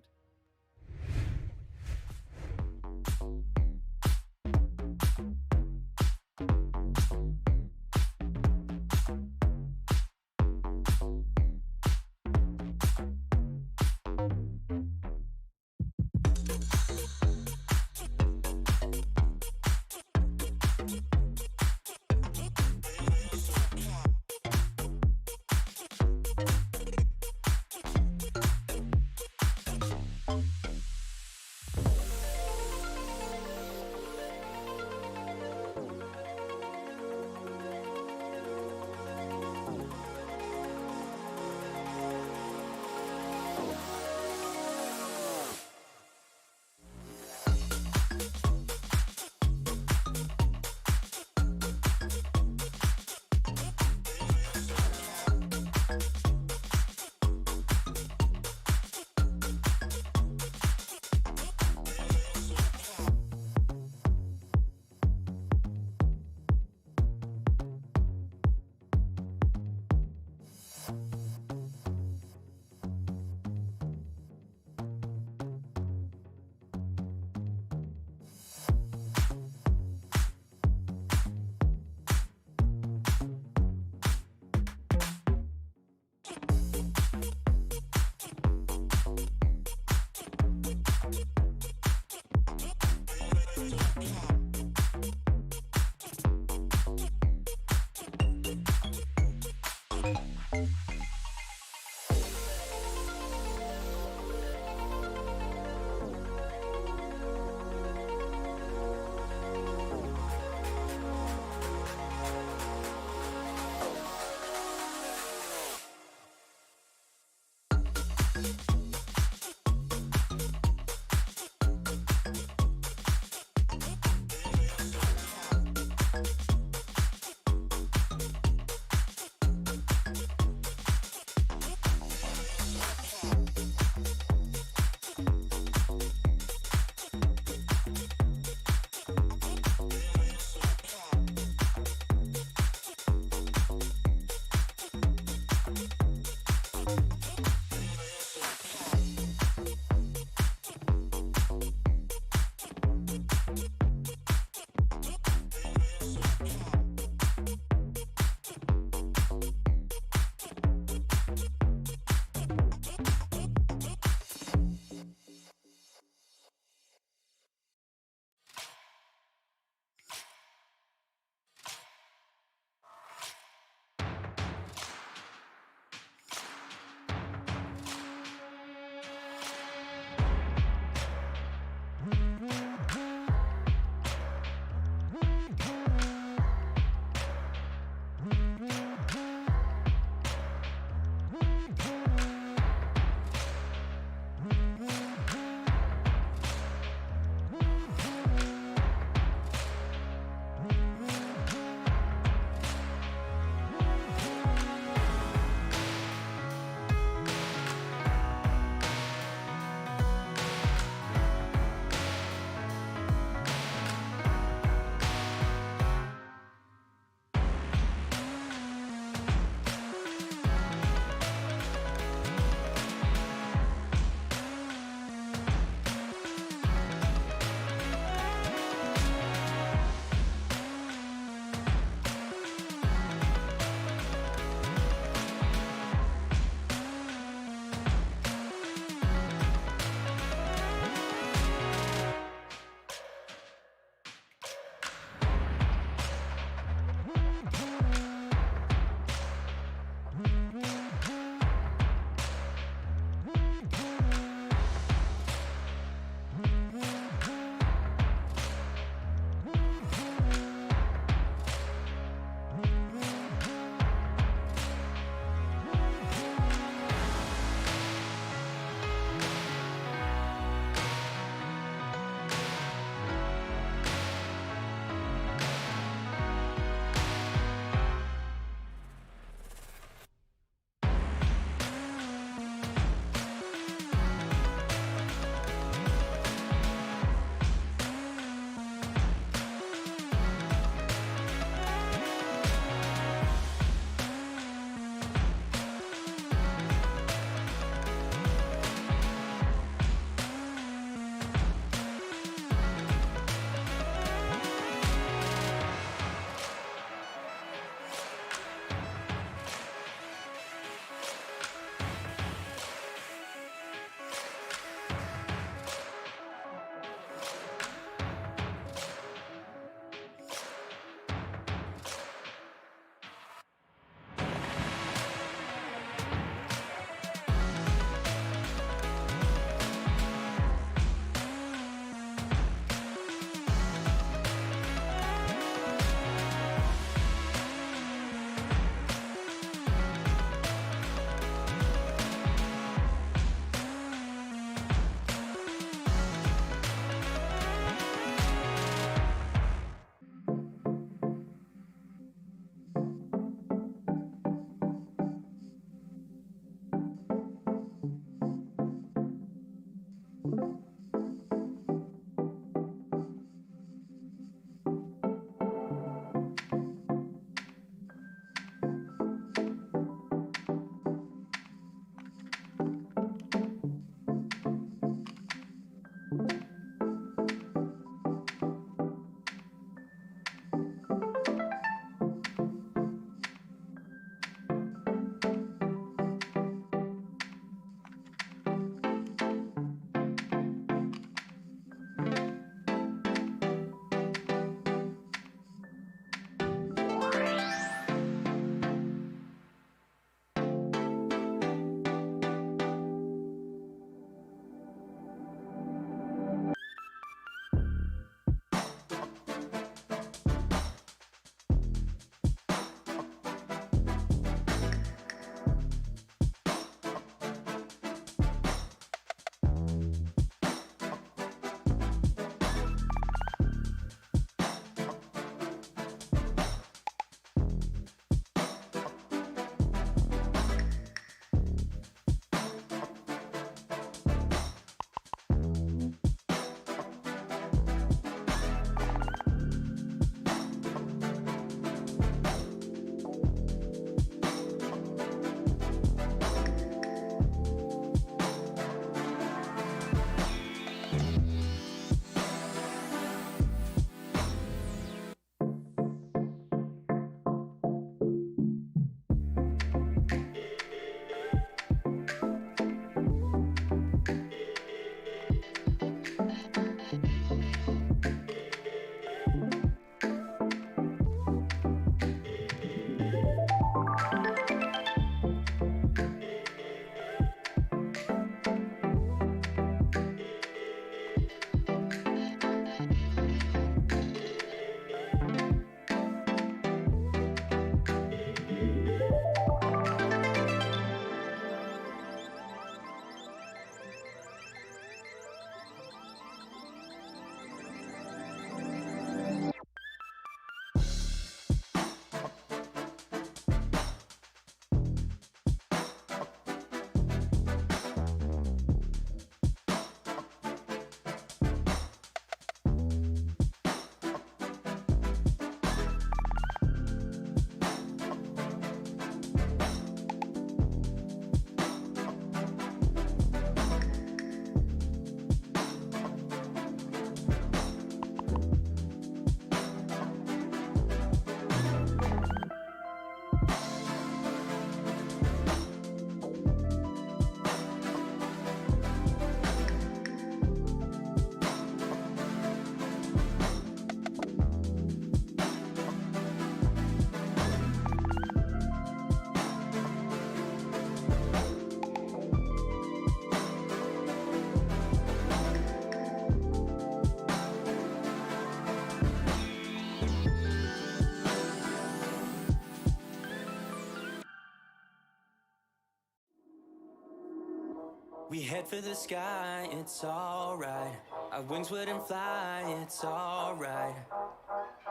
We head for the sky, it's alright. Our wings wouldn't fly, it's alright.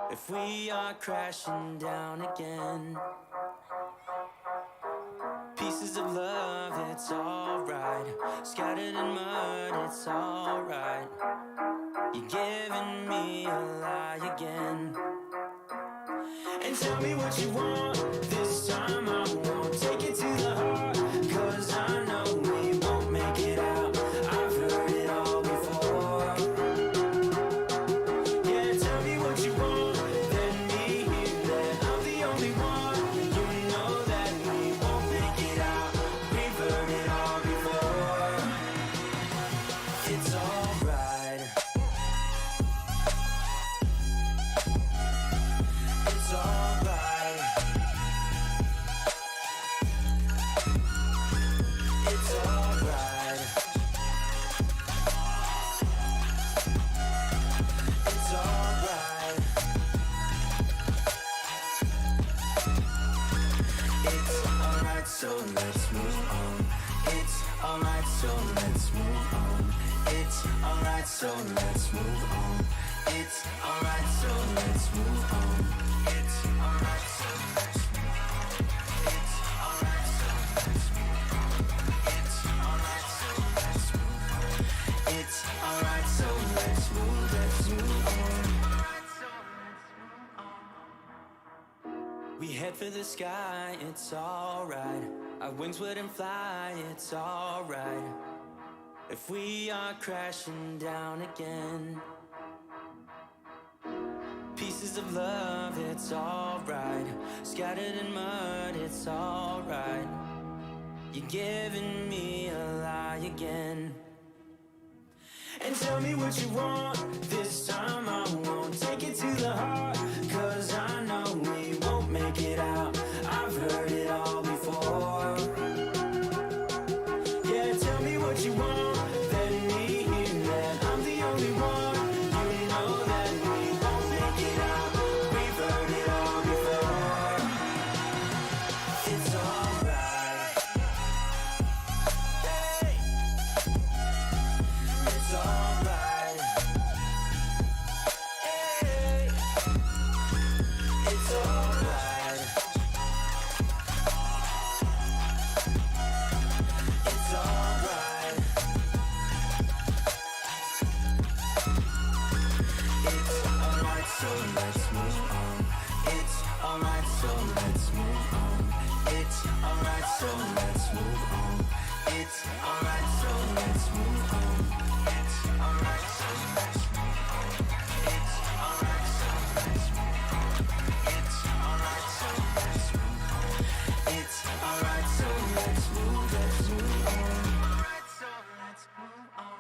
If we are crashing down again, pieces of love, it's alright. Scattered in mud, it's alright. You're giving me a lie again. And tell me what you want, this time I won't take it to the heart. Cause I know we won't make it out, I've heard it all before. Yeah, tell me what you want, let me hear that I'm the only one. You know that we won't make it out, we've heard it all before. It's alright. It's alright. It's alright. It's alright. It's alright, so let's move on. It's alright, so let's move on. It's alright, so let's move on. It's alright, so let's move on. It's alright, so let's move on. It's alright, so let's move on. It's alright, so let's move on. It's alright, so let's move on. We head for the sky, it's alright. Our wings wouldn't fly, it's alright. If we are crashing down again, pieces of love, it's alright. Scattered in mud, it's alright. You're giving me a lie again. And tell me what you want, this time I won't take it to the heart. Cause I know we won't make it out, I've heard it all before. Yeah, tell me what you want, let me hear that I'm the only one. You know that we won't make it out, we've heard it all before. It's alright. Hey. It's alright. Hey. It's alright. It's alright. It's alright, so let's move on. It's alright, so let's move on. It's alright, so let's move on. It's alright, so let's move on. It's alright, so let's move on. It's alright, so let's move on. It's alright, so let's move on. It's alright, so let's move on. Alright, so let's move on.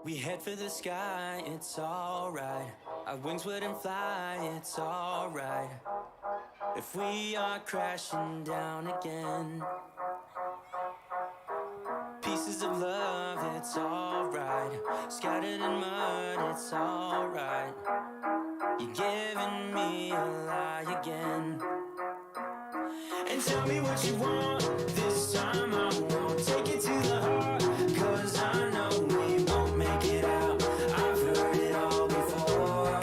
We head for the sky, it's alright. Our wings wouldn't fly, it's alright. If we are crashing down again, pieces of love, it's alright. Scattered in mud, it's alright. You're giving me a lie again. And tell me what you want, this time I won't take it to the heart. Cause I know we won't make it out, I've heard it all before.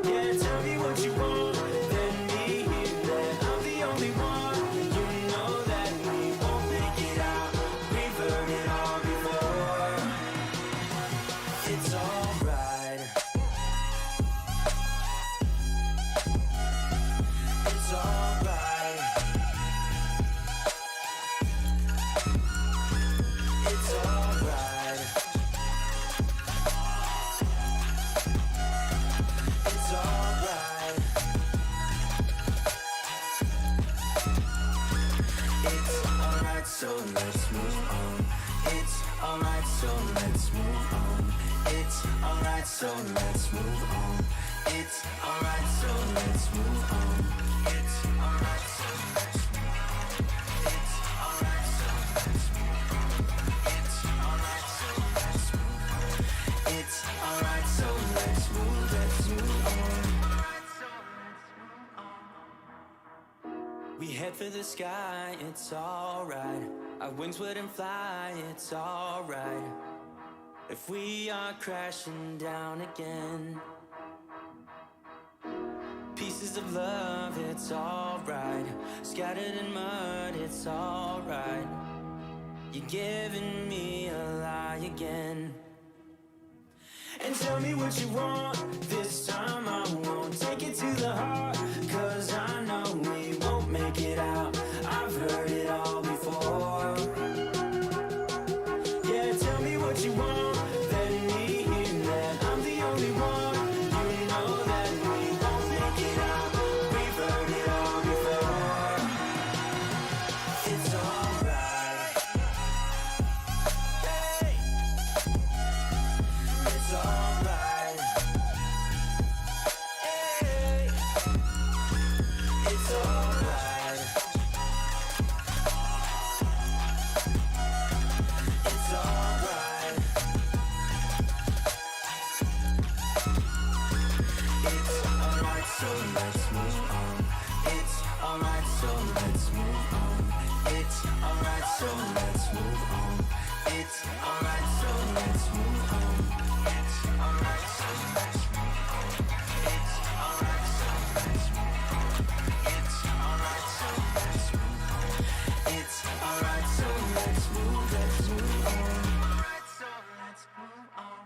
Yeah, tell me what you want, let me hear that I'm the only one. You know that we won't make it out, we've heard it all before. It's alright. It's alright. It's alright. It's alright. It's alright, so let's move on. It's alright, so let's move on. It's alright, so let's move on. It's alright, so let's move on. It's alright, so let's move on. It's alright, so let's move on. It's alright, so let's move on. It's alright, so let's move on. We head for the sky, it's alright. Our wings wouldn't fly, it's alright. If we are crashing down again, pieces of love, it's alright. Scattered in mud, it's alright. You're giving me a lie again. And tell me what you want, this time I won't take it to the heart. Cause I know we won't make it out, I've heard it all before. Yeah, tell me what you want, let me hear that I'm the only one. You know that we won't make it out, we've heard it all before. It's alright. Hey. It's alright. Hey. It's alright. It's alright. It's alright, so let's move on. It's alright, so let's move on. It's alright, so let's move on. It's alright, so let's move on. It's alright, so let's move on. It's alright, so let's move on. It's alright, so let's move on. It's alright, so let's move on. Alright, so let's move on.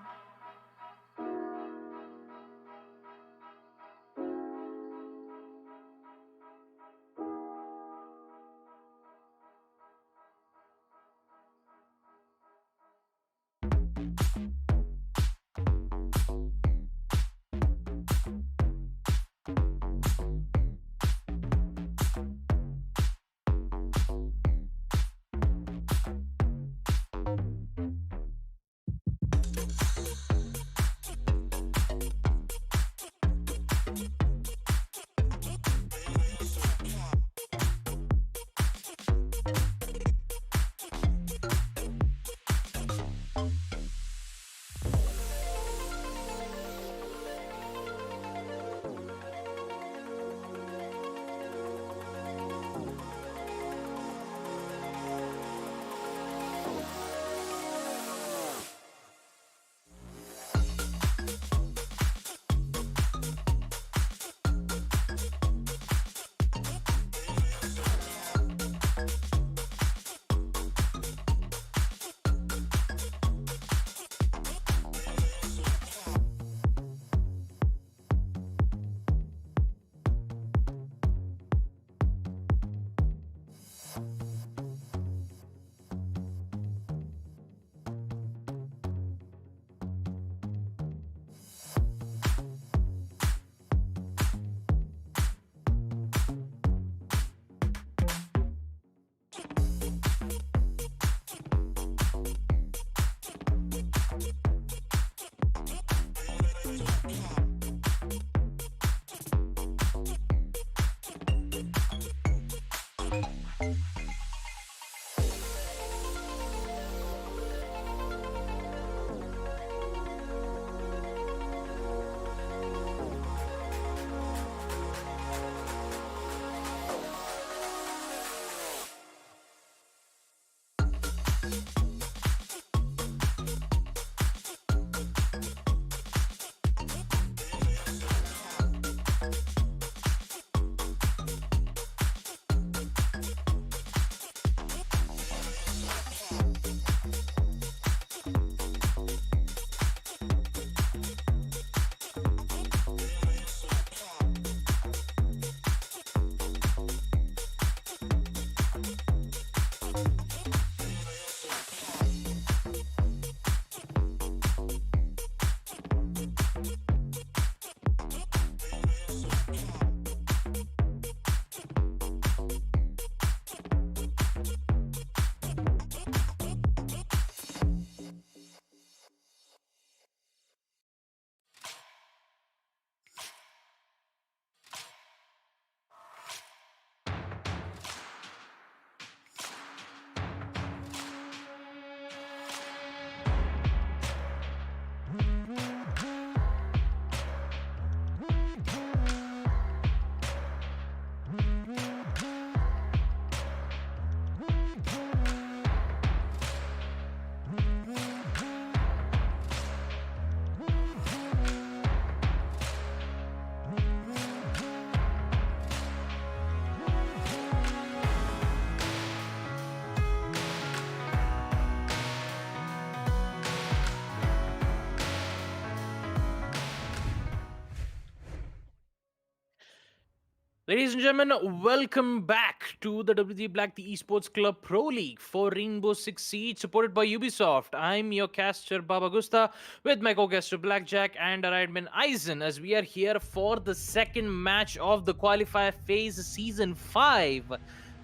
Ladies and gentlemen, welcome back to the WD Black, the Esports Club Pro League for Rainbow Six Siege, supported by Ubisoft. I'm your caster Baba Gusta with my co-caster Blackjack and our admin Aizen, as we are here for the second match of the qualifier phase season 5.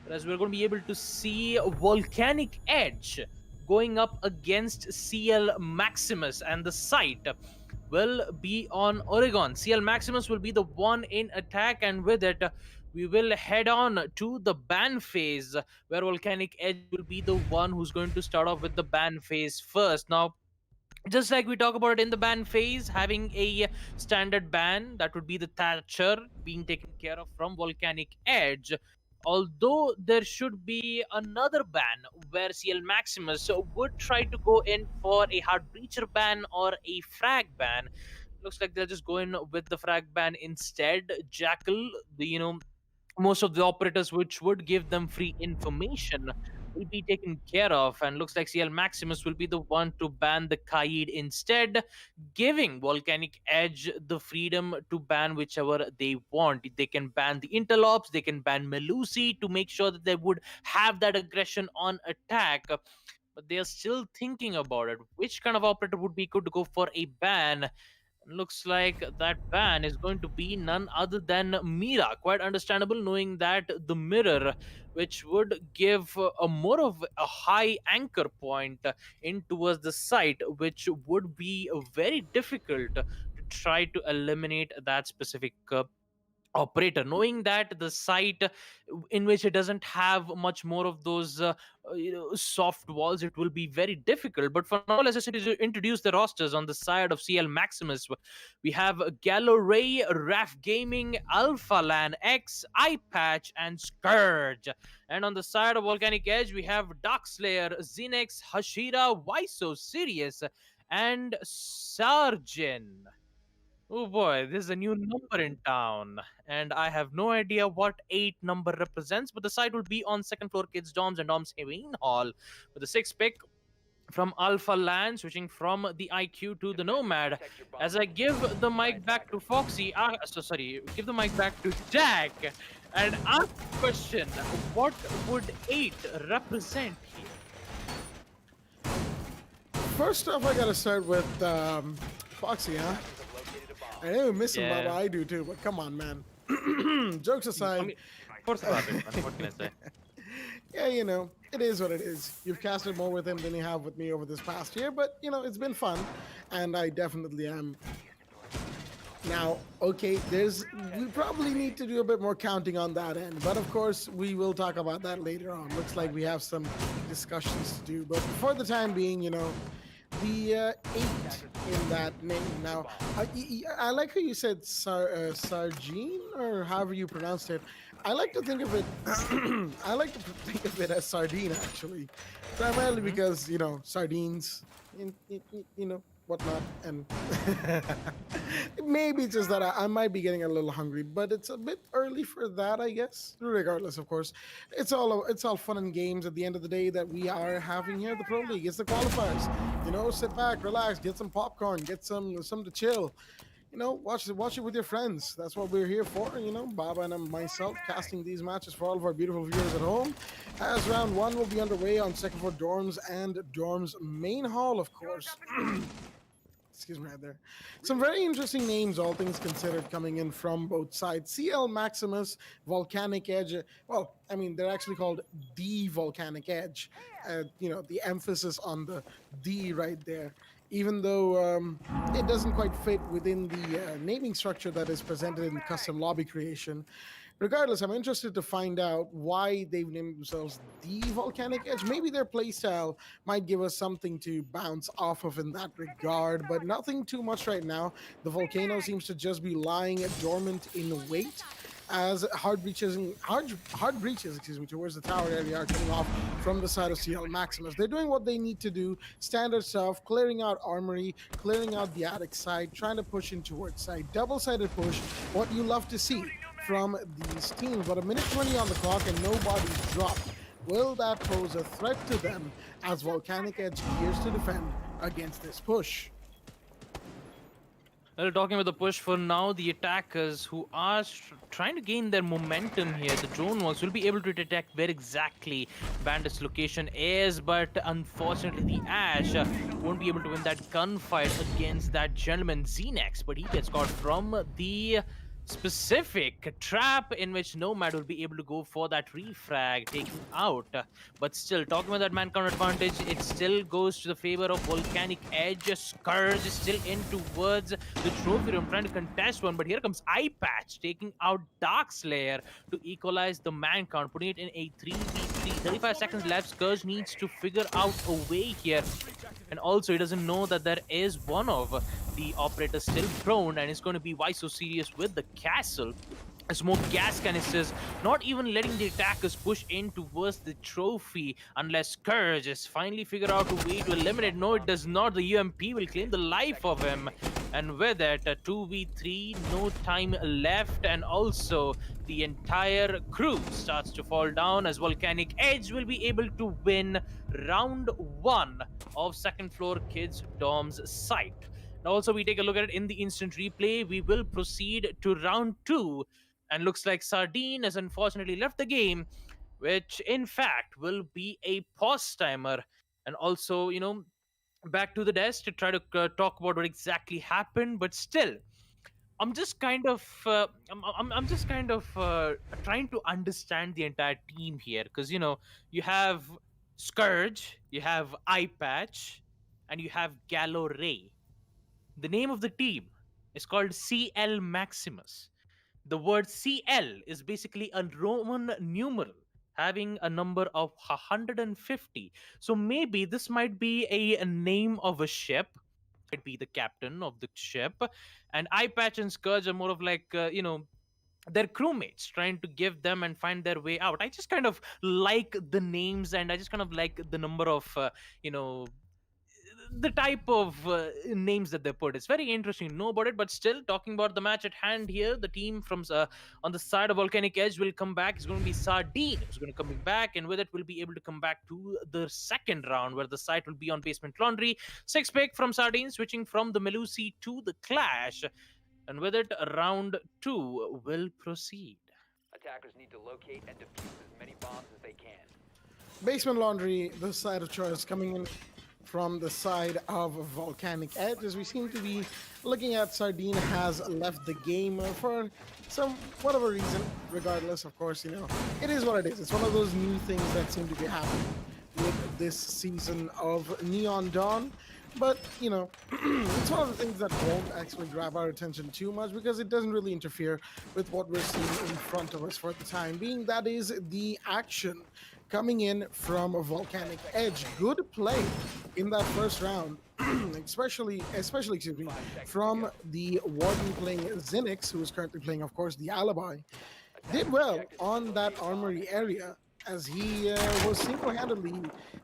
As we're going to be able to see Volcanic Edge going up against CL Maximus, and the site will be on Oregon. CL Maximus will be the one in attack, and with it, we will head on to the ban phase, where Volcanic Edge will be the one who's going to start off with the ban phase first. Now, just like we talk about it in the ban phase, having a standard ban, that would be the Thatcher being taken care of from Volcanic Edge. Although there should be another ban where CL Maximus would try to go in for a hard breacher ban or a frag ban. Looks like they're just going with the frag ban instead. Jackal, most of the operators which would give them free information will be taken care of, and looks like CL Maximus will be the one to ban the Kaid instead, giving Volcanic Edge the freedom to ban whichever they want. They can ban the Interlops, they can ban Melusi to make sure that they would have that aggression on attack, but they are still thinking about it. Which kind of operator would be good to go for a ban? Looks like that ban is going to be none other than Mira. Quite understandable, knowing that the mirror, which would give a more of a high anchor point in towards the site, which would be very difficult to try to eliminate that specific operator, knowing that the site in which it doesn't have much more of those soft walls, it will be very difficult. But for now, let's just introduce the rosters. On the side of CL Maximus, we have Gallo Ray, Raf Gaming, Alpha Lan X, Eye Patch, and Scourge. And on the side of Volcanic Edge, we have Darkslayer, Xinex, Hashira, Wiso, Sirius, and Sargin. Oh boy, this is a new number in town, and I have no idea what 8 number represents, but the site will be on second floor Kids Doms and Doms Haveen Hall with the 6th pick from Alpha Land, switching from the IQ to the Nomad. As I give the mic back to Foxy, give the mic back to Jack, and ask the question, what would 8 represent here? First off, I gotta start with Foxy, huh? I know you miss him, Yeah. Baba. I do too, but come on, man. Jokes aside, I mean, of course about it, man. What can I say? yeah, it is what it is. You've casted more with him than you have with me over this past year, but it's been fun, and I definitely am Now, okay, we probably need to do a bit more counting on that end, but of course we will talk about that later on. Looks like we have some discussions to do, but for the time being, the eight in that name. Now, I like how you said Sargine, or however you pronounced it. I like to think of it. I like to think of it as sardine, actually, primarily Mhm. because sardines, whatnot, and maybe it's just that I might be getting a little hungry, but it's a bit early for that, I guess. Regardless, of course, it's all fun and games at the end of the day that we are having here at the Pro League. It's the qualifiers. Sit back, relax, get some popcorn, get some to chill. Watch it with your friends. That's what we're here for. Baba and myself casting these matches for all of our beautiful viewers at home. As round one will be underway on second floor dorms and dorms main hall, of course. Excuse me right there. Some very interesting names, all things considered, coming in from both sides. CL Maximus, Volcanic Edge. Well, I mean, they're actually called the Volcanic Edge. The emphasis on the D right there. Even though it doesn't quite fit within the naming structure that is presented in custom lobby creation. Regardless, I'm interested to find out why they've named themselves the Volcanic Edge. Maybe their playstyle might give us something to bounce off of in that regard, but nothing too much right now. The volcano seems to just be lying dormant in wait as hard breaches, towards the tower area are coming off from the side of CL Maximus. They're doing what they need to do, standard stuff, clearing out armory, clearing out the attic side, trying to push in towards side, double-sided push, what you love to see from these teams. But a minute 20 on the clock and nobody's dropped. Will that pose a threat to them as Volcanic Edge gears to defend against this push? Well, talking about the push for now, the attackers who are trying to gain their momentum here, the drone walls will be able to detect where exactly Bandit's location is, but unfortunately the Ash won't be able to win that gunfight against that gentleman Xenex, but he gets caught from the specific trap in which Nomad will be able to go for that refrag, taking out. But still, talking about that man count advantage, it still goes to the favor of Volcanic Edge. Scourge is still in towards the trophy room, trying to contest one, but here comes Eye Patch, taking out Dark Slayer to equalize the man count, putting it in a 3v3. 35 seconds left. Scourge needs to figure out a way here. And also, he doesn't know that there is one of the operators still prone, and is going to be why so serious with the castle. Smoke gas canisters, not even letting the attackers push in towards the trophy unless Scourge has finally figured out a way to eliminate. No, it does not. The UMP will claim the life of him. And with it, a 2v3, no time left, and also the entire crew starts to fall down as Volcanic Edge will be able to win round one of second floor kids dorms site. Now also we take a look at it in the instant replay. We will proceed to round two, and looks like Sardine has unfortunately left the game, which in fact will be a pause timer. And also, back to the desk to try to talk about what exactly happened. But still, I'm just kind of I'm just kind of trying to understand the entire team here, because you have Scourge, you have Eye Patch, and you have Gallo Ray. The name of the team is called CL Maximus. The word CL is basically a Roman numeral having a number of 150. So maybe this might be a name of a ship, might be the captain of the ship. And Eye Patch and Scourge are more of like, their crewmates trying to give them and find their way out. I just kind of like the names, and I just kind of like the number of, the type of names that they put. It's very interesting to know about it. But still, talking about the match at hand here, the team from on the side of Volcanic Edge will come back. It's going to be Sardine who's going to come back, and with it we'll be able to come back to the second round, where the site will be on Basement Laundry. 6 pick from Sardine, switching from the Melusi to the Clash, and with it round 2 will proceed. Attackers need to locate and defuse as many bombs as they can. Basement Laundry, the side of choice, coming in from the side of Volcanic Edge, as we seem to be looking at Sardine has left the game for some whatever reason. Regardless, of course, it is what it is. It's one of those new things that seem to be happening with this season of Neon Dawn. But it's one of the things that won't actually grab our attention too much because it doesn't really interfere with what we're seeing in front of us for the time being. That is the action coming in from a Volcanic Edge. Good play in that first round, especially excuse me, from the Warden playing Zinix, who is currently playing, of course, the Alibi. Did well on that armory area as he was single-handedly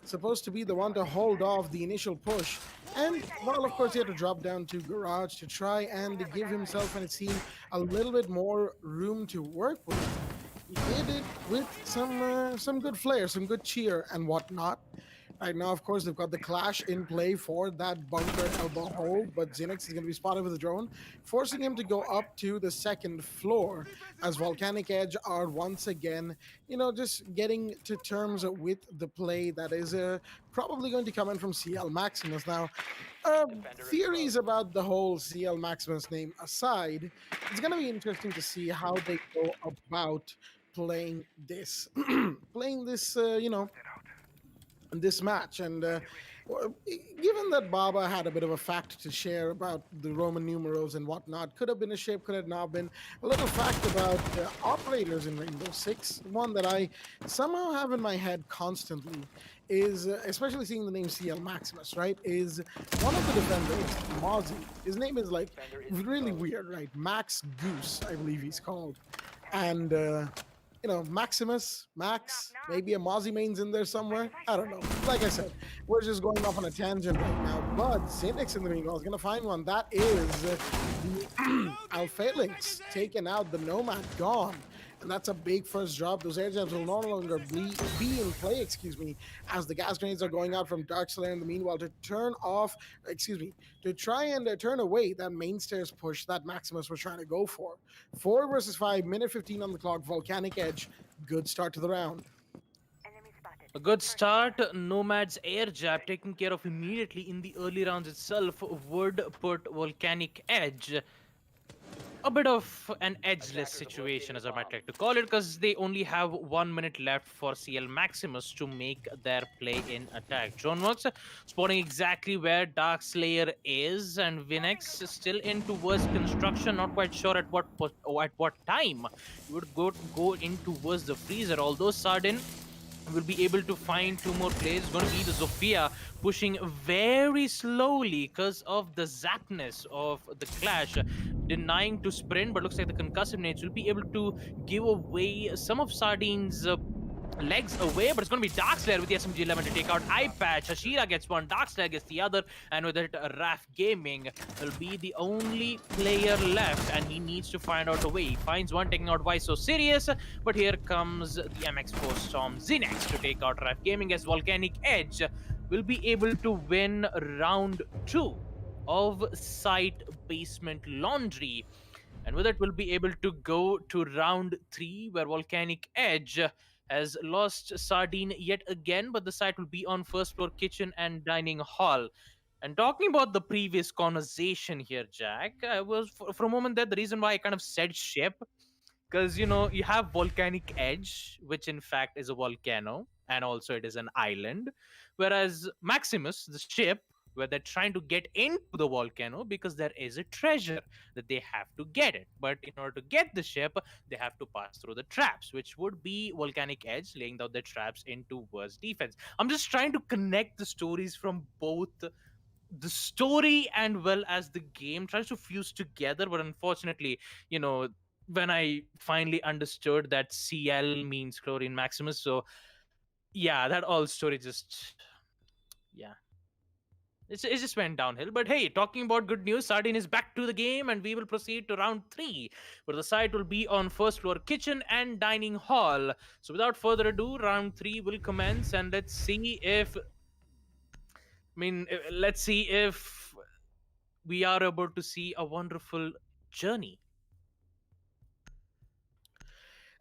supposed to be the one to hold off the initial push. And, well, of course, he had to drop down to Garage to try and give himself and his team a little bit more room to work with. He did it with some good flair, some good cheer and whatnot. Right now, of course, they've got the clash in play for that bunker elbow hold, but Zinix is going to be spotted with a drone, forcing him to go up to the second floor as Volcanic Edge are once again, just getting to terms with the play that is probably going to come in from CL Maximus. Now, theories about the whole CL Maximus name aside, it's going to be interesting to see how they go about playing this, playing this, this match. And given that Baba had a bit of a fact to share about the Roman numerals and whatnot, could have been a ship, could have not been. A little fact about operators in Rainbow Six, one that I somehow have in my head constantly, is especially seeing the name CL Maximus, right? Is one of the defenders, Mozzie. His name is like really weird, right? Max Goose, I believe he's called. And Maximus, Max, maybe a Mozzie main's in there somewhere. I don't know. Like I said, we're just going off on a tangent right now. But Zinix in the meanwhile is going to find one. That is the Alphalinx taking out the Nomad, gone. And that's a big first drop. Those air jabs will no longer be in play, as the gas grenades are going out from Dark Slayer in the meanwhile to to try and turn away that main stairs push that Maximus was trying to go for. 4 versus 5, minute 15 on the clock, Volcanic Edge. Good start to the round. A good start. Nomad's air jab taken care of immediately in the early rounds itself would put Volcanic Edge a bit of an edgeless situation, as I might like to call it, because they only have 1 minute left for CL Maximus to make their play in attack. Droneworks spotting exactly where Dark Slayer is, and Vinex is still in towards construction. Not quite sure at what time he would go in towards the freezer. Although Sardin will be able to find 2 more players. It's going to be the Zofia pushing very slowly because of the zapness of the clash, denying to sprint, but looks like the concussive nades will be able to give away some of Sardine's legs away, but it's going to be Darkslayer with the SMG-11 to take out Eye Patch. Hashira gets one, Darkslayer gets the other, and with it, Raf Gaming will be the only player left, and he needs to find out a way. He finds one, taking out Why So Serious, but here comes the MX4 Storm Zinix to take out Raf Gaming, as Volcanic Edge will be able to win round 2 of Site Basement Laundry. And with it, we'll be able to go to round 3, where Volcanic Edge has lost Sardine yet again, but the site will be on first floor kitchen and dining hall. And talking about the previous conversation here, Jack, I was for a moment there, the reason why I kind of said ship, because you have Volcanic Edge, which in fact is a volcano, and also it is an island, whereas Maximus, the ship, where they're trying to get into the volcano because there is a treasure that they have to get it. But in order to get the ship, they have to pass through the traps, which would be Volcanic Edge laying down the traps into towards defense. I'm just trying to connect the stories from both the story and well as the game, tries to fuse together, but unfortunately, when I finally understood that CL means Chlorine Maximus, so yeah, that all story just, yeah, it just went downhill. But hey, talking about good news, Sardine is back to the game, and we will proceed to round 3, where the site will be on first floor kitchen and dining hall. So without further ado, round 3 will commence, and let's see if we are able to see a wonderful journey.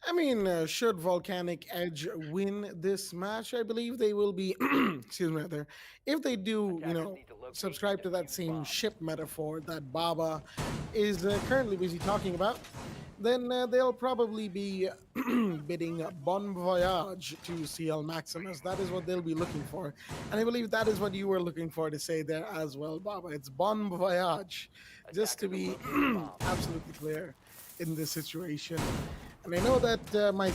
I mean, should Volcanic Edge win this match, I believe they will be, excuse me, there. If they do, subscribe to that same ship metaphor that Baba is currently busy talking about, then they'll probably be bidding bon voyage to CL Maximus. That is what they'll be looking for. And I believe that is what you were looking for to say there as well, Baba. It's bon voyage, just to Attackers be have located a bomb. absolutely clear in this situation. And I know that my,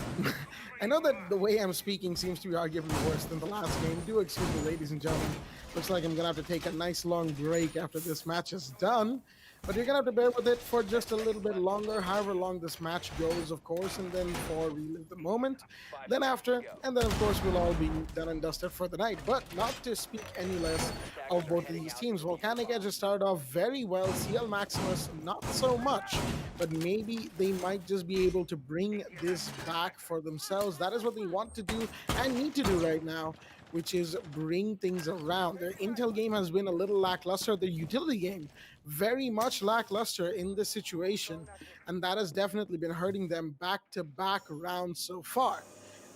I know that the way I'm speaking seems to be arguably worse than the last game. Do excuse me, ladies and gentlemen. Looks like I'm gonna have to take a nice long break after this match is done. But you're gonna have to bear with it for just a little bit longer, however long this match goes, of course, and then for relive the moment. Then after, and then of course we'll all be done and dusted for the night. But not to speak any less of both of these teams. Volcanic Edge has started off very well. CL Maximus not so much, but maybe they might just be able to bring this back for themselves. That is what they want to do and need to do right now, which is bring things around. Their Intel game has been a little lackluster. Their utility game, very much lackluster in this situation, and that has definitely been hurting them back-to-back rounds so far.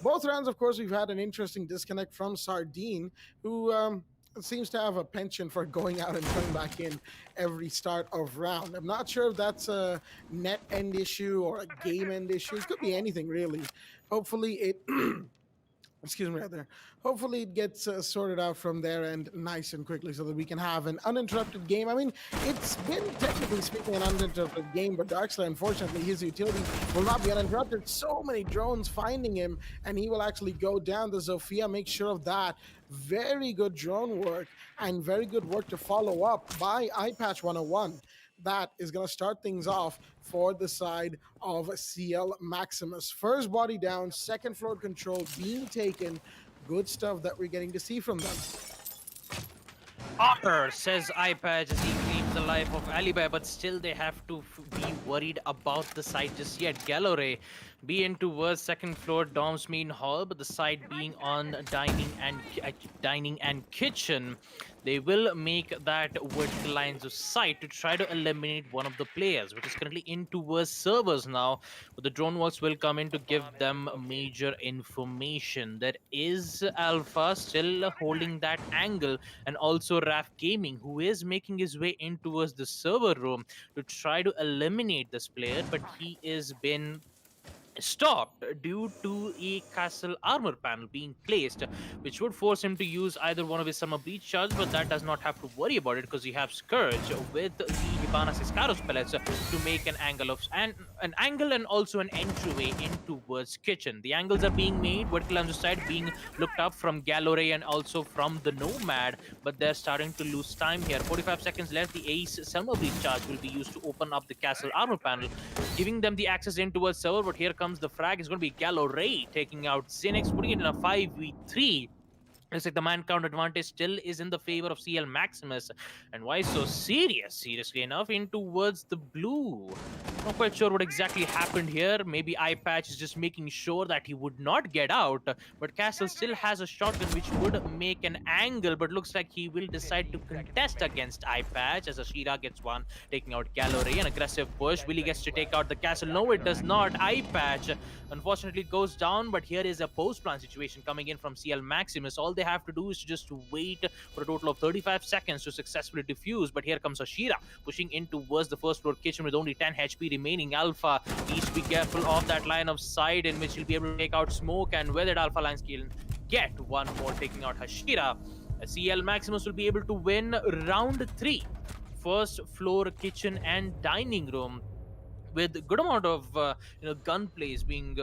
Both rounds, of course, we've had an interesting disconnect from Sardine, who seems to have a penchant for going out and coming back in every start of round. I'm not sure if that's a net end issue or a game end issue. It could be anything, really. Hopefully it excuse me right there. Hopefully it gets sorted out from their end nice and quickly so that we can have an uninterrupted game. I mean, it's been technically speaking an uninterrupted game, but Darkslayer, unfortunately, his utility will not be uninterrupted. So many drones finding him, and he will actually go down. The Zofia makes sure of that. Very good drone work and very good work to follow up by iPatch 101. That is going to start things off for the side of CL Maximus. First body down, second floor control being taken. Good stuff that we're getting to see from them. Honor, says iPatch as he claims the life of Alibi, but still they have to be worried about the site just yet. Galore be in towards second floor Dom's main hall, but the site being on dining and kitchen. They will make that vertical lines of sight to try to eliminate one of the players, which is currently in towards servers now. But the drone works will come in to give them major information. There is Alpha still holding that angle, and also Raf Gaming, who is making his way in towards the server room to try to eliminate this player, but he is been stopped due to a castle armor panel being placed, which would force him to use either one of his summer breach charges, but that does not have to worry about it because you have Scourge with the Hibana Siskaros pellets to make an angle of an angle and also an entryway in towards kitchen. The angles are being made, vertical on the side being looked up from Galore and also from the Nomad, but they're starting to lose time here. 45 seconds left. The Ace summer breach charge will be used to open up the castle armor panel, giving them the access in towards server, but here comes the frag. Is going to be Galore taking out Zinix, putting it in a 5v3. Looks like the man count advantage still is in the favor of CL Maximus. And why so serious? Seriously enough, in towards the blue. Not quite sure what exactly happened here. Maybe iPatch is just making sure that he would not get out. But Castle still has a shotgun which would make an angle. But looks like he will decide to contest against iPatch as Ashira gets one, taking out Galore. An aggressive push. Willie gets to take out the Castle. No, it does not. iPatch unfortunately goes down. But here is a post-plan situation coming in from CL Maximus. All they have to do is to just wait for a total of 35 seconds to successfully defuse. But here comes Ashira pushing in towards the first floor kitchen with only 10 HP remaining. Alpha needs to be careful of that line of sight in which he'll be able to take out Smoke, and whether Alpha Lines can get one more taking out Hashira. CL Maximus will be able to win round 3. First floor kitchen and dining room with a good amount of gun plays being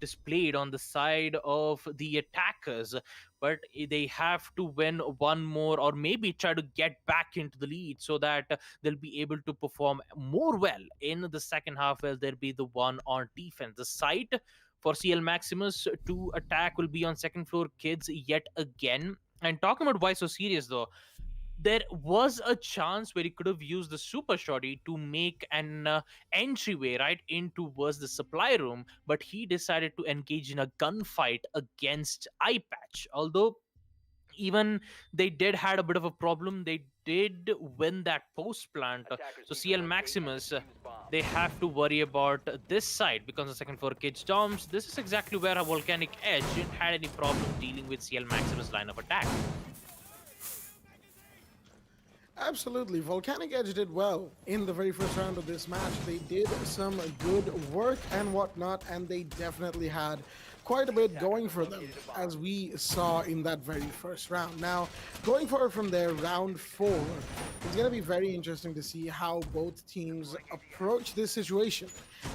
displayed on the side of the attackers, but they have to win one more or maybe try to get back into the lead so that they'll be able to perform more well in the second half where there'll be the one on defense. The site for CL Maximus to attack will be on second floor kids yet again. And talking about why so serious though, there was a chance where he could have used the super shorty to make an entryway right in towards the supply room, but he decided to engage in a gunfight against iPatch. Although even they did had a bit of a problem, they did win that post plant. So CL Maximus, they have to worry about this side because the second floor kids Doms. This is exactly where a Volcanic Edge didn't had any problem dealing with CL Maximus line of attack. Absolutely. Volcanic Edge did well in the very first round of this match. They did some good work and whatnot, and they definitely had quite a bit going for them, as we saw in that very first round. Now, going forward from there, round four, it's going to be very interesting to see how both teams approach this situation.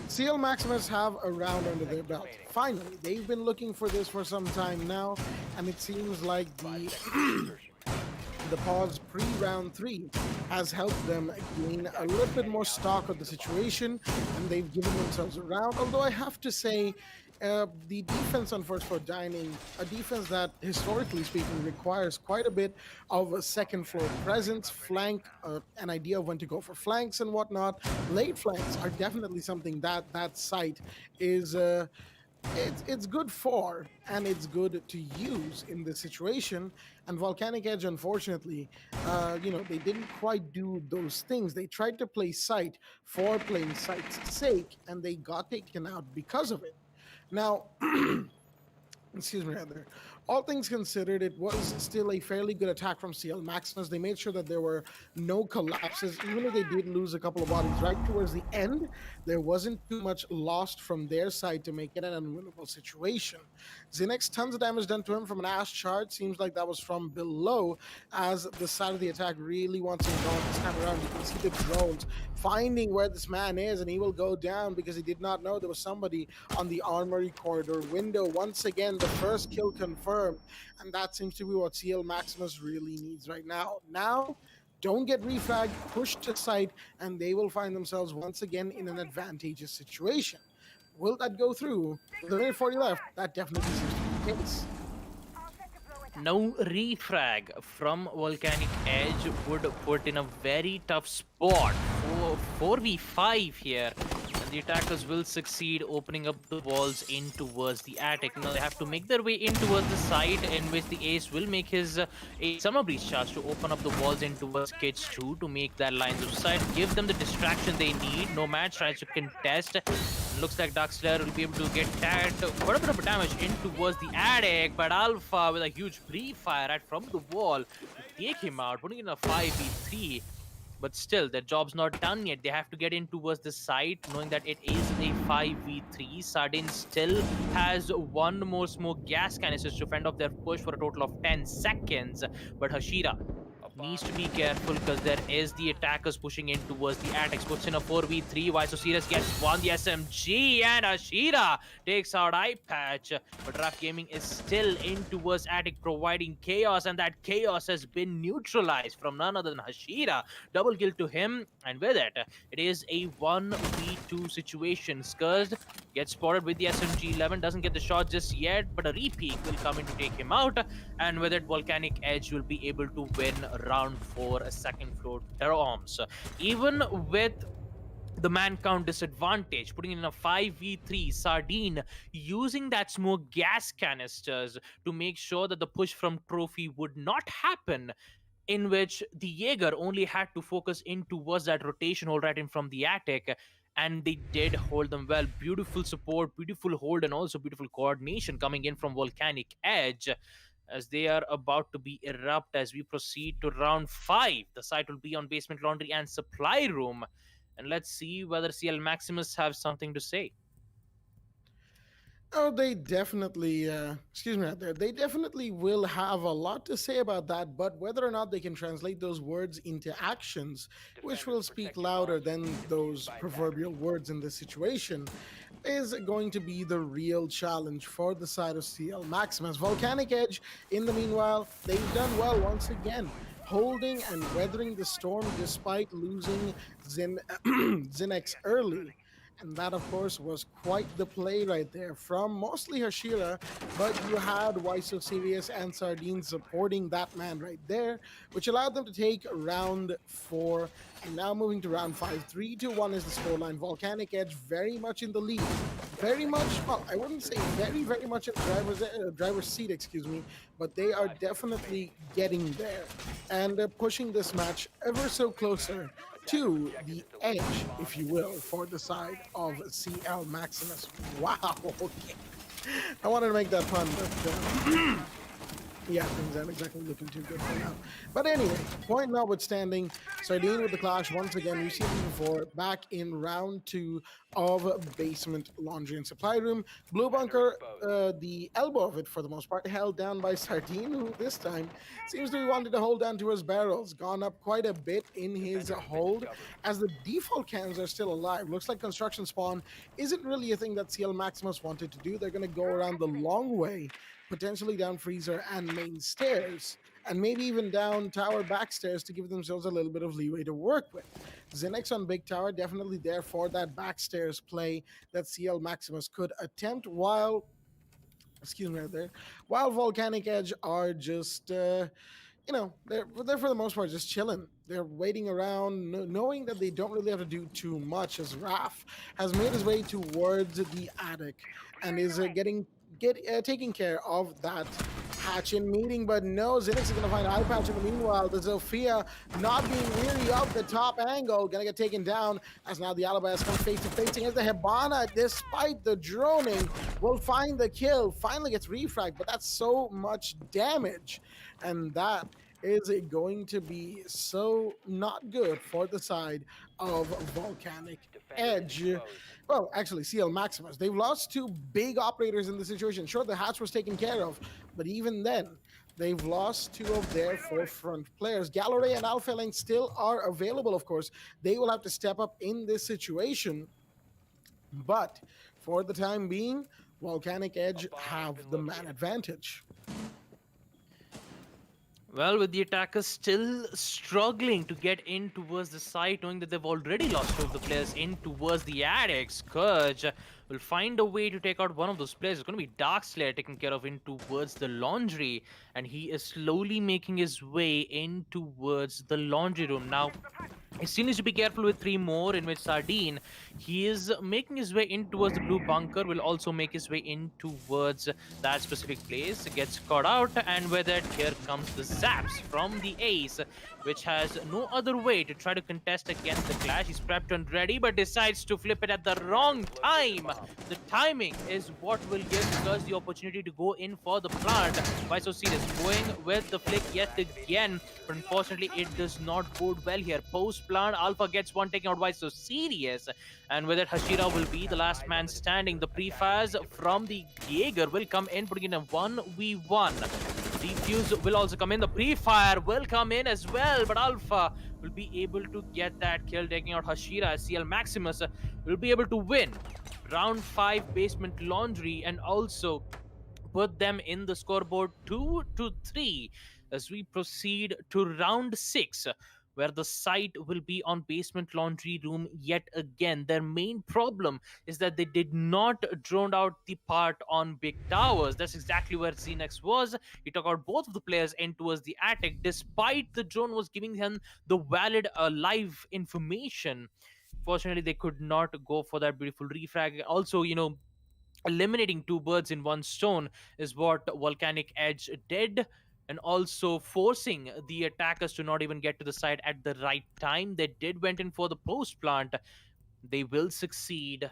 CL Maximus have a round under their belt. Finally, they've been looking for this for some time now, and it seems like the pause pre-round 3 has helped them gain a little bit more stock of the situation, and they've given themselves a round. Although I have to say, the defense on first floor dining, a defense that historically speaking requires quite a bit of a second floor presence, flank, an idea of when to go for flanks and whatnot. Late flanks are definitely something that that site is it's good for, and it's good to use in this situation. And Volcanic Edge, unfortunately, they didn't quite do those things. They tried to play sight for playing sight's sake, and they got taken out because of it. Now, excuse me, rather. All things considered, it was still a fairly good attack from CL Maximus. They made sure that there were no collapses, even if they did lose a couple of bodies right towards the end. There wasn't too much lost from their side to make it an unwinnable situation. Zinix, tons of damage done to him from an Ash Shard. Seems like that was from below, as the side of the attack really wants him gone this time around. You can see the drones finding where this man is, and he will go down because he did not know there was somebody on the armory corridor window. Once again, the first kill confirmed, and that seems to be what CL Maximus really needs right now. Now, don't get refragged, push to site, and they will find themselves once again in an advantageous situation. Will that go through? With a minute 40 left, that definitely seems to be the case. No refrag from Volcanic Edge would put in a very tough spot. 4v5 here. And the attackers will succeed opening up the walls in towards the attic. Now they have to make their way in towards the side, in which the Ace will make his a summer breeze charge to open up the walls in towards Kids 2 to make their lines of sight, give them the distraction they need. Nomad tries to contest. Looks like Darkslayer will be able to get that quite a bit of damage in towards the attic, but Alpha with a huge pre-fire right from the wall to take him out, putting in a 5v3. But still, their job's not done yet. They have to get in towards the site, knowing that it is a 5v3. Sardin still has one more smoke gas canisters to fend off their push for a total of 10 seconds. But Hashira needs to be careful because there is the attackers pushing in towards the attics. Puts in a 4v3. Visosirus gets one, the SMG, and Hashira takes out Eye Patch. But Raf Gaming is still in towards attic, providing chaos, and that chaos has been neutralized from none other than Hashira. Double kill to him, and with it, it is a 1v2 situation. Scursed gets spotted with the SMG-11, doesn't get the shot just yet, but a repeat will come in to take him out, and with it, Volcanic Edge will be able to win round 4, a second floor terror arms. Even with the man count disadvantage, putting in a 5v3, Sardine using that smoke gas canisters to make sure that the push from Trophy would not happen, in which the Jaeger only had to focus in towards that rotation hole right in from the attic, and they did hold them well. Beautiful support, beautiful hold, and also beautiful coordination coming in from Volcanic Edge, as they are about to be erupt as we proceed to round 5. The site will be on basement laundry and supply room, and let's see whether CL Maximus have something to say. Oh, they definitely, excuse me out there, they definitely will have a lot to say about that, but whether or not they can translate those words into actions, which will speak louder than those proverbial words in this situation, is going to be the real challenge for the side of CL Maximus. Volcanic Edge, in the meanwhile, they've done well once again, holding and weathering the storm despite losing Zinix early. And that, of course, was quite the play right there from mostly Hashira, but you had Waiso Sirius and Sardine supporting that man right there, which allowed them to take round 4. And now moving to round 5, 3-1 is the scoreline. Volcanic Edge very much in the lead. Very much, well, I wouldn't say very, very much in driver's seat, excuse me, but they are definitely getting there and pushing this match ever so closer to the edge, if you will, for the side of CL Maximus. Wow, okay. I wanted to make that pun, but Yeah, things aren't exactly looking too good for now. But anyway, point notwithstanding, Sardine with the clash once again. We've seen him before, back in round 2 of Basement Laundry and Supply Room. Blue Bunker, the elbow of it for the most part, held down by Sardine, who this time seems to be wanting to hold down to his barrels. Gone up quite a bit in his hold, as the default cans are still alive. Looks like construction spawn isn't really a thing that CL Maximus wanted to do. They're going to go around the long way, potentially down freezer and main stairs, and maybe even down tower back stairs to give themselves a little bit of leeway to work with. Zinix on big tower definitely there for that backstairs play that CL Maximus could attempt, while excuse me right there, while Volcanic Edge are just they're for the most part just chilling. They're waiting around, knowing that they don't really have to do too much. As Raf has made his way towards the attic and is taking care of that hatch in meeting, but no, Zinix is going to find eye patch in the meanwhile. The Zofia, not being weary of the top angle, going to get taken down as now the Alabas come face to facing as the Hibana, despite the droning, will find the kill. Finally gets refragged, but that's so much damage, and that is going to be so not good for the side of Volcanic Edge. Well, actually, CL Maximus. They've lost 2 big operators in the situation. Sure, the hatch was taken care of, but even then, they've lost 2 of their forefront players. Gallery and Alpha Lane still are available, of course. They will have to step up in this situation. But for the time being, Volcanic Edge have the man advantage. Well, with the attackers still struggling to get in towards the site, knowing that they've already lost 2 of the players in towards the attic, Scourge will find a way to take out one of those players. It's going to be Darkslayer taken care of in towards the laundry, and he is slowly making his way in towards the laundry room. Now, he still needs to be careful with 3 more, in which Sardine, he is making his way in towards the blue bunker, will also make his way in towards that specific place, gets caught out, and with it, here comes the zaps from the Ace, which has no other way to try to contest against the clash. He's prepped and ready, but decides to flip it at the wrong time. The timing is what will give us the opportunity to go in for the plant. Why so serious? Going with the flick yet again, but unfortunately it does not bode well here. Post plant, Alpha gets one taken out. Why so serious? And with it, Hashira will be the last man standing. The prefaz from the Jaeger will come in, putting in a 1v1. Defuse will also come in. The pre-fire will come in as well, but Alpha will be able to get that kill, taking out Hashira. CL Maximus will be able to win round 5 Basement Laundry and also put them in the scoreboard 2-3 as we proceed to round 6, where the site will be on Basement Laundry Room yet again. Their main problem is that they did not drone out the part on Big Towers. That's exactly where Xenex was. He took out both of the players in towards the attic, despite the drone was giving him the valid live information. Fortunately, they could not go for that beautiful refrag. Also, eliminating 2 birds in 1 stone is what Volcanic Edge did, and also forcing the attackers to not even get to the site at the right time. They went in for the post plant. They will succeed,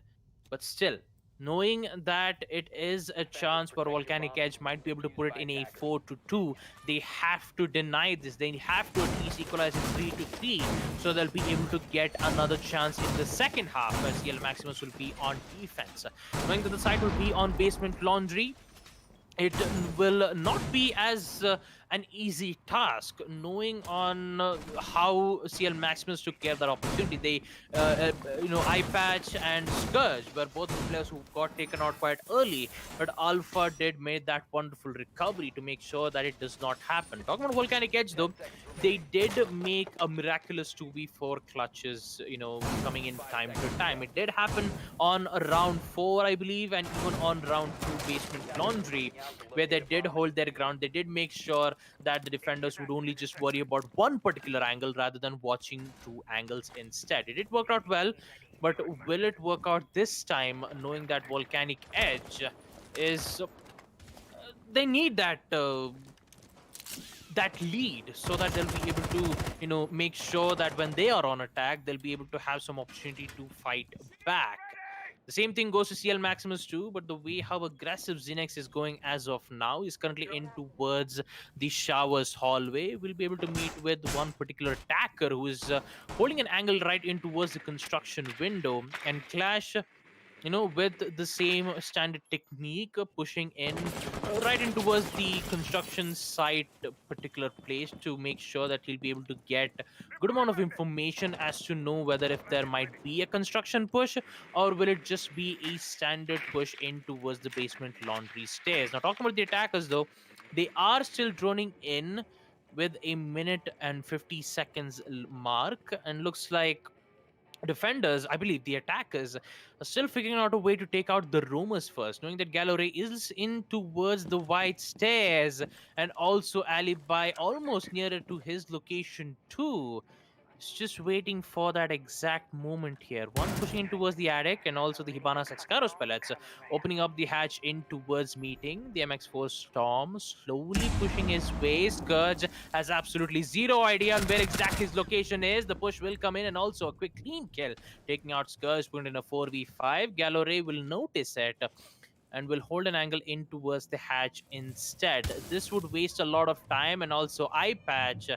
but still, knowing that it is a chance where Volcanic Edge might be able to put it in a 4-2, they have to deny this. They have to at least equalize it 3-3, so they'll be able to get another chance in the second half, where CL Maximus will be on defense. Knowing that the site will be on Basement Laundry, it will not be as an easy task, knowing on how CL Maximus took care of that opportunity. They, Eye Patch and Scourge were both the players who got taken out quite early, but Alpha did make that wonderful recovery to make sure that it does not happen. Talking about Volcanic Edge, though, they did make a miraculous 2v4 clutches, coming in time to time. It did happen on round 4, I believe, and even on round 2 Basement Laundry, where they did hold their ground. They did make sure that the defenders would only just worry about one particular angle rather than watching 2 angles instead. It did work out well, but will it work out this time, knowing that Volcanic Edge is... they need that lead, so that they'll be able to, make sure that when they are on attack, they'll be able to have some opportunity to fight back. The same thing goes to CL Maximus too, but the way how aggressive Xinex is going as of now is currently in towards the showers hallway. We'll be able to meet with one particular attacker who is holding an angle right in towards the construction window, and Clash, with the same standard technique, pushing in right in towards the construction site particular place to make sure that he'll be able to get good amount of information as to know whether if there might be a construction push or will it just be a standard push in towards the basement laundry stairs. Now, talking about the attackers though, they are still droning in with a minute and 50 seconds mark, and looks like defenders, I believe the attackers, are still figuring out a way to take out the roamers first, knowing that Galore is in towards the white stairs and also Alibi almost nearer to his location too. It's just waiting for that exact moment here. One pushing in towards the attic, and also the Hibana Sexcaros pellets opening up the hatch in towards meeting. The MX4 Storm slowly pushing his way. Scourge has absolutely zero idea on where exactly his location is. The push will come in, and also a quick clean kill, taking out Scourge, putting in a 4v5. Galore will notice it and will hold an angle in towards the hatch instead. This would waste a lot of time, and also eye patch.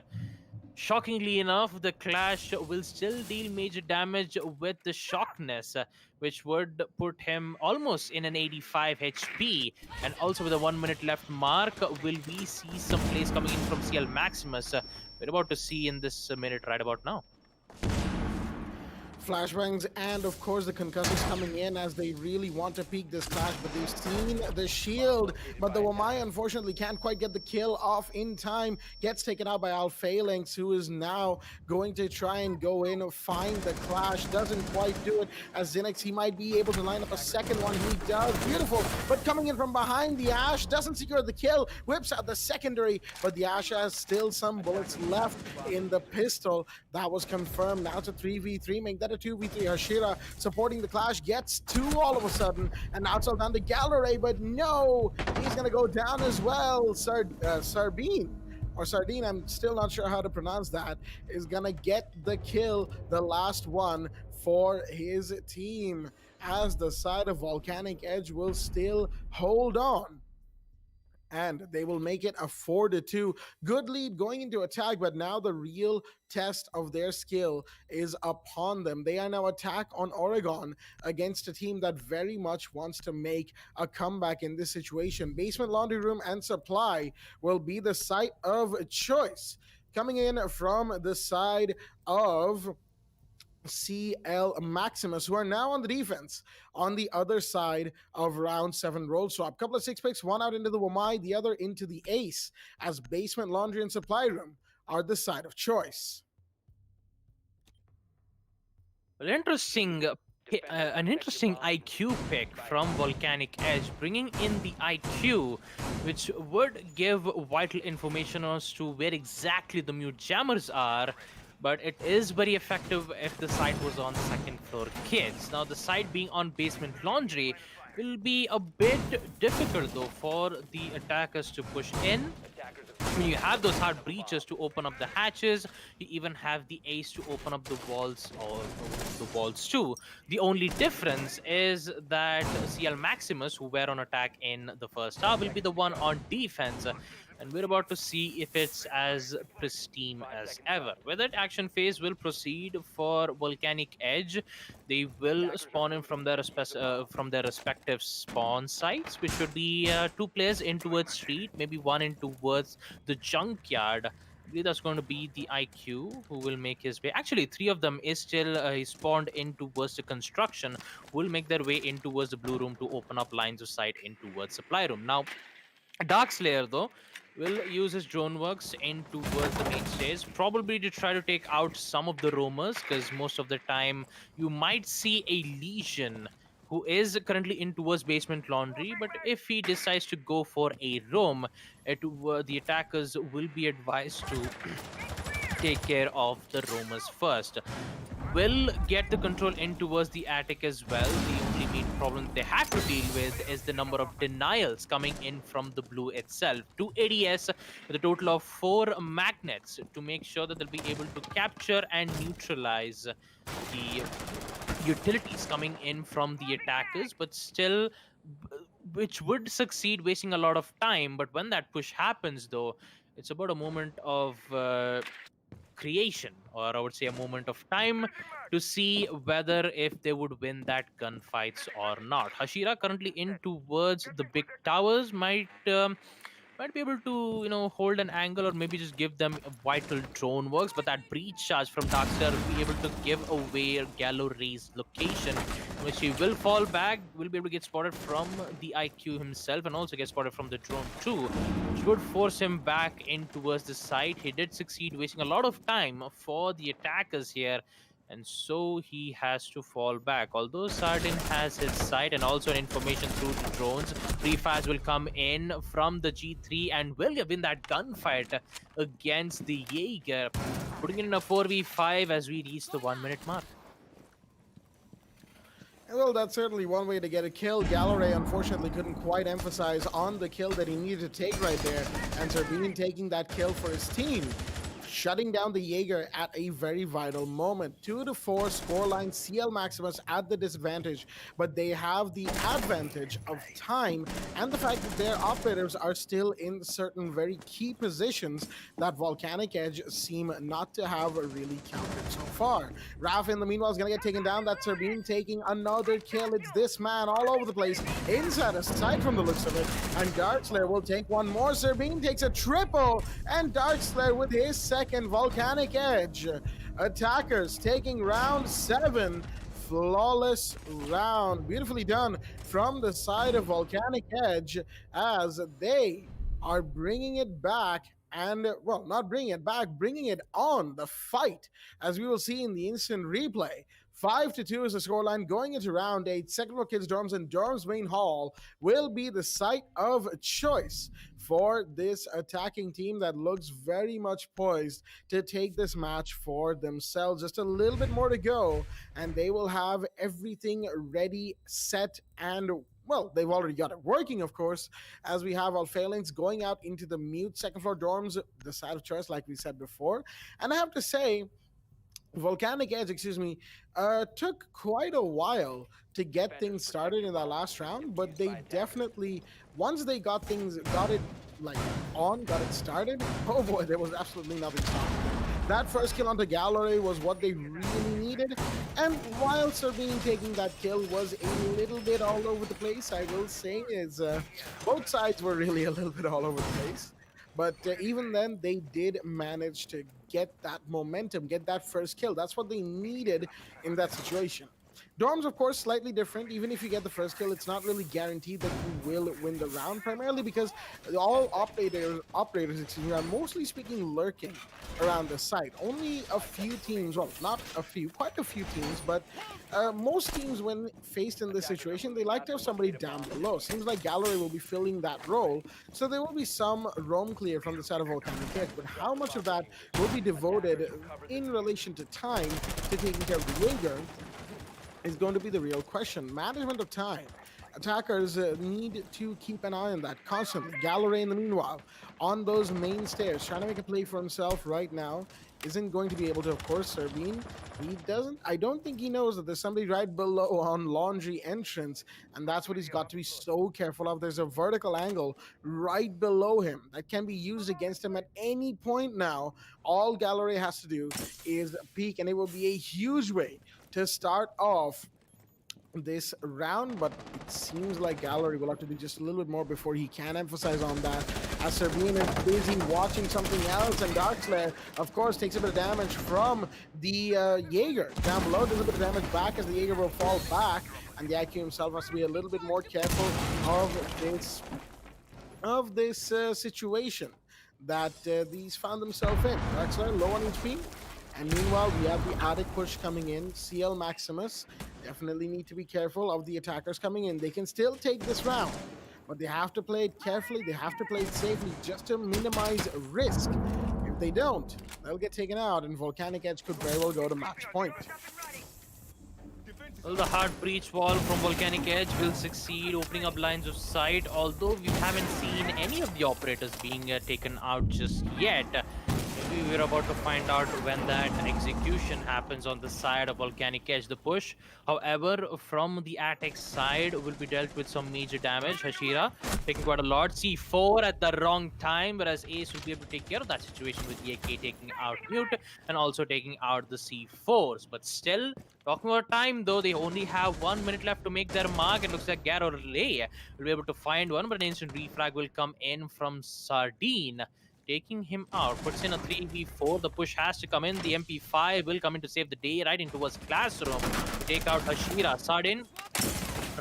Shockingly enough, the Clash will still deal major damage with the Shockness, which would put him almost in an 85 HP. And also with a 1 minute left mark, will we see some plays coming in from CL Maximus? We're about to see in this minute right about now. Flashbangs and of course the concussors coming in as they really want to peek this clash, but they've seen the shield, but the Wamai unfortunately can't quite get the kill off in time. Gets taken out by Al Phalanx, who is now going to try and go in, find the clash. Doesn't quite do it as Xinex. He might be able to line up a second one. He does. Beautiful, but coming in from behind, the Ash doesn't secure the kill, whips out the secondary, but the Ash has still some bullets left in the pistol. That was confirmed. Now it's a 3v3, make that a 2v3. Hashira supporting the clash gets two all of a sudden, and now it's all down to Gallery, but no, he's gonna go down as well. Sardine, or Sardine, I'm still not sure how to pronounce that, is gonna get the kill, the last one for his team, as the side of Volcanic Edge will still hold on. And they will make it a 4-2. Good lead going into attack, but now the real test of their skill is upon them. They are now attack on Oregon against a team that very much wants to make a comeback in this situation. Basement Laundry Room and Supply will be the site of choice. Coming in from the side of CL Maximus, who are now on the defense on the other side of round 7 roll swap. Couple of 6 picks, one out into the Wamai, the other into the Ace, as Basement Laundry and Supply Room are the side of choice. Well, an interesting IQ pick from Volcanic Edge, bringing in the IQ, which would give vital information as to where exactly the mute jammers are. But it is very effective if the site was on second floor kids. Now, the site being on basement laundry will be a bit difficult though for the attackers to push in. I mean, you have those hard breaches to open up the hatches. You even have the ace to open up the walls, or the walls too. The only difference is that CL Maximus, who were on attack in the first half, will be the one on defense. And we're about to see if it's as pristine as ever. Whether action phase will proceed for Volcanic Edge, they will spawn in from their respective spawn sites, which should be 2 players in towards street, maybe 1 in towards the junkyard. I believe that's going to be the IQ who will make his way. Actually, 3 of them is still spawned in towards the construction, will make their way in towards the blue room to open up lines of sight in towards supply room. Now, Darkslayer though will use his drone works in towards the main stage, probably to try to take out some of the roamers, because most of the time you might see a Legion who is currently in towards basement laundry, but if he decides to go for a roam, the attackers will be advised to take care of the roamers first. Will get the control in towards the attic as well. The only main problem they have to deal with is the number of denials coming in from the blue itself. 2 ADS with a total of 4 magnets to make sure that they'll be able to capture and neutralize the utilities coming in from the attackers, but still, which would succeed, wasting a lot of time. But when that push happens, though, it's about a moment of creation, or I would say a moment of time to see whether if they would win that gunfights or not. Hashira currently in towards the big towers might be able to hold an angle, or maybe just give them a vital drone works, but that breach charge from Darkstar will be able to give away Gallo Ray's location, which he will fall back, will be able to get spotted from the IQ himself, and also get spotted from the drone too, which would force him back in towards the site. He did succeed, wasting a lot of time for the attackers here, and so he has to fall back. Although Sardin has his sight and also an information through the drones, pre-fires will come in from the G3 and will win that gunfight against the Jaeger, putting it in a 4v5 as we reach the 1 minute mark. Well, that's certainly one way to get a kill. Galloway unfortunately couldn't quite emphasize on the kill that he needed to take right there, and Zerbin taking that kill for his team, shutting down the Jaeger at a very vital moment. 2-4 scoreline. CL Maximus at the disadvantage, but they have the advantage of time and the fact that their operators are still in certain very key positions that Volcanic Edge seem not to have really counted so far. Raf in the meanwhile is going to get taken down. That's Zerbin taking another kill. It's this man all over the place, inside a sight from the looks of it, and Darkslayer will take one more. Zerbin takes a triple, and Darkslayer with his second Volcanic Edge. Attackers taking round 7. Flawless round. Beautifully done from the side of Volcanic Edge, as they are bringing it back. And, well, not bringing it back, bringing it on the fight, as we will see in the instant replay. 5-2 is the scoreline going into round 8. Second floor kids dorms and dorms main hall will be the site of choice for this attacking team that looks very much poised to take this match for themselves. Just a little bit more to go, and they will have everything ready, set, and well, they've already got it working, of course, as we have Alphalinx going out into the mute second floor dorms, the side of choice, like we said before. And I have to say, Volcanic Edge, took quite a while to get things started in that last round, but they definitely, once they got it like got it started, oh boy, there was absolutely nothing stopping them. That first kill onto Gallery was what they really needed, and while Zerbin taking that kill was a little bit all over the place, I will say, both sides were really a little bit all over the place. But even then, they did manage to get that momentum, get that first kill. That's what they needed in that situation. Dorms, of course, slightly different. Even if you get the first kill, it's not really guaranteed that you will win the round, primarily because all operators, are mostly speaking lurking around the site. Only a few teams, well, not a few, quite a few teams, but most teams, when faced in this situation, they like to have somebody down below. Seems like Gallery will be filling that role, so there will be some roam clear from the side of Volcanic Edge, but how much of that will be devoted in relation to time to taking care of the Jaeger is going to be the real question. Management of time. Attackers need to keep an eye on that constantly. Gallery, in the meanwhile, on those main stairs, trying to make a play for himself right now. Isn't going to be able to, of course, Zerbin. I don't think he knows that there's somebody right below on laundry entrance, and that's what he's got to be so careful of. There's a vertical angle right below him that can be used against him at any point now. All Gallery has to do is peek, and it will be a huge way to start off this round, but it seems like Gallery will have to do just a little bit more before he can emphasize on that, as Zerbin is busy watching something else, and Darkslayer, of course, takes a bit of damage from the Jaeger. Down below, does a bit of damage back as the Jaeger will fall back, and the IQ himself has to be a little bit more careful of this situation that these found themselves in. Darkslayer low on HP. And meanwhile, we have the attic push coming in. CL Maximus definitely need to be careful of the attackers coming in. They can still take this round, but they have to play it carefully. They have to play it safely just to minimize risk. If they don't, they'll get taken out, and Volcanic Edge could very well go to match point. Well, the hard breach wall from Volcanic Edge will succeed, opening up lines of sight, although we haven't seen any of the operators being taken out just yet. we're about to find out when that execution happens on the side of Volcanic Edge. The push, however, from the Attic side will be dealt with some major damage. Hashira taking quite a lot. C4 at the wrong time, whereas Ace will be able to take care of that situation with the AK taking out Mute and also taking out the C4s. But still, talking about time though, they only have 1 minute left to make their mark. It looks like Garo Relay will be able to find one, but an instant refrag will come in from Sardine, taking him out. Puts in a 3v4. The push has to come in. The MP5 will come in to save the day right into his classroom to take out Hashira. Sardin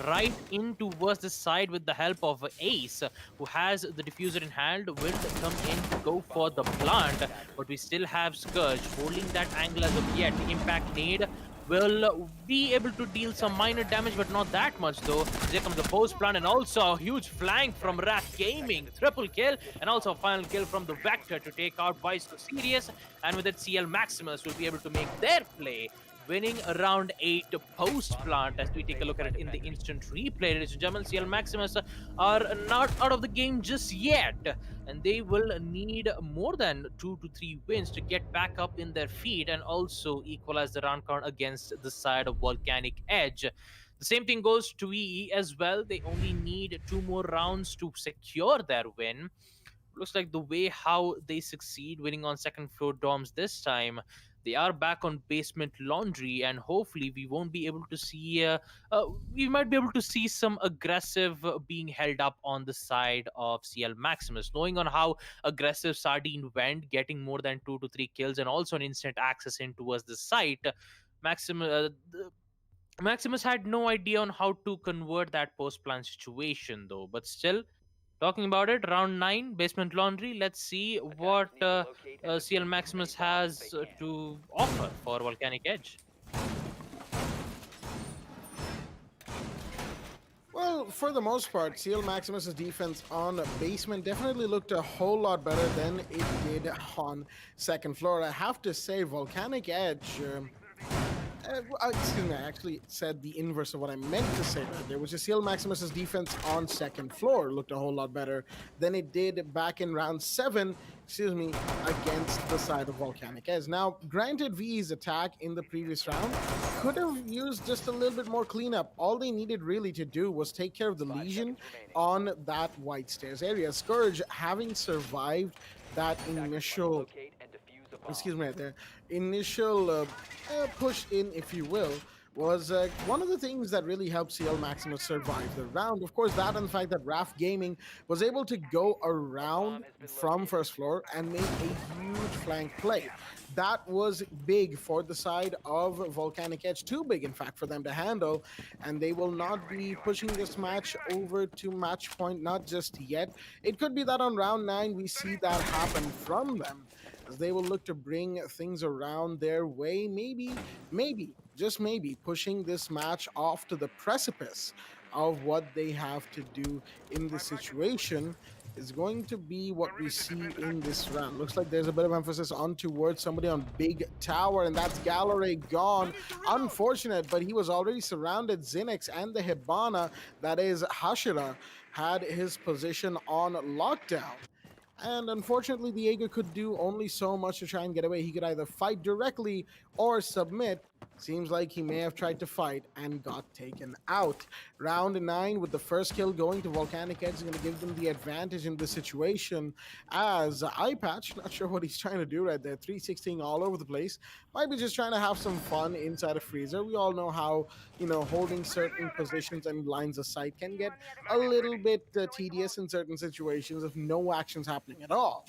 right in towards the side with the help of Ace, who has the diffuser in hand, will come in to go for the plant. But we still have Scourge holding that angle as of yet. The impact nade will be able to deal some minor damage, but not that much though. There comes the post plant and also a huge flank from Wrath Gaming. Triple kill and also a final kill from the Vector to take out Vice to Sirius. And with it, CL Maximus will be able to make their play, winning around 8 post plant. As we take a look at it in the instant replay, ladies and gentlemen, CL Maximus are not out of the game just yet, and they will need more than 2 to 3 wins to get back up in their feet and also equalize the round count against the side of Volcanic Edge. The same thing goes to EE as well. They only need 2 more rounds to secure their win. Looks like the way how they succeed winning on second floor dorms this time, they are back on basement laundry, and hopefully we won't be able to see we might be able to see some aggressive being held up on the side of CL Maximus, knowing on how aggressive Sardine went, getting more than 2 to 3 kills and also an instant access in towards the site. Maximus had no idea on how to convert that post plant situation though, but still, talking about it, round 9, basement laundry. Let's see what CL Maximus has to offer for Volcanic Edge. Well, for the most part, CL Maximus's defense on basement definitely looked a whole lot better than it did on second floor. I have to say, Volcanic Edge. Excuse me, I actually said the inverse of what I meant to say right there, which is CL Maximus's defense on second floor looked a whole lot better than it did back in round 7, against the side of Volcanic Edge. Now, granted, VE's attack in the previous round could have used just a little bit more cleanup. All they needed really to do was take care of the lesion on that White Stairs area. Scourge, having survived that initial right there, initial push in, if you will, was one of the things that really helped CL Maximus survive the round. Of course, that and the fact that Wrath Gaming was able to go around from first floor and make a huge flank play. That was big for the side of Volcanic Edge, too big, in fact, for them to handle, and they will not be pushing this match over to match point, not just yet. It could be that on round 9 we see that happen from them, as they will look to bring things around their way, maybe, just maybe, pushing this match off to the precipice of what they have to do in this situation. Is going to be what we see in this round. Looks like there's a bit of emphasis on towards somebody on Big Tower, and that's Gallery gone. Unfortunate, but he was already surrounded. Zinix and the Hibana, that is Hashira, had his position on lockdown. And unfortunately, the Jaeger could do only so much to try and get away. He could either fight directly or submit. Seems like he may have tried to fight and got taken out. Round 9 with the first kill going to Volcanic Edge is going to give them the advantage in this situation, as Eyepatch, not sure what he's trying to do right there, 316 all over the place. Might be just trying to have some fun inside a freezer. We all know how, holding certain positions and lines of sight can get a little bit tedious in certain situations if no action's happening at all.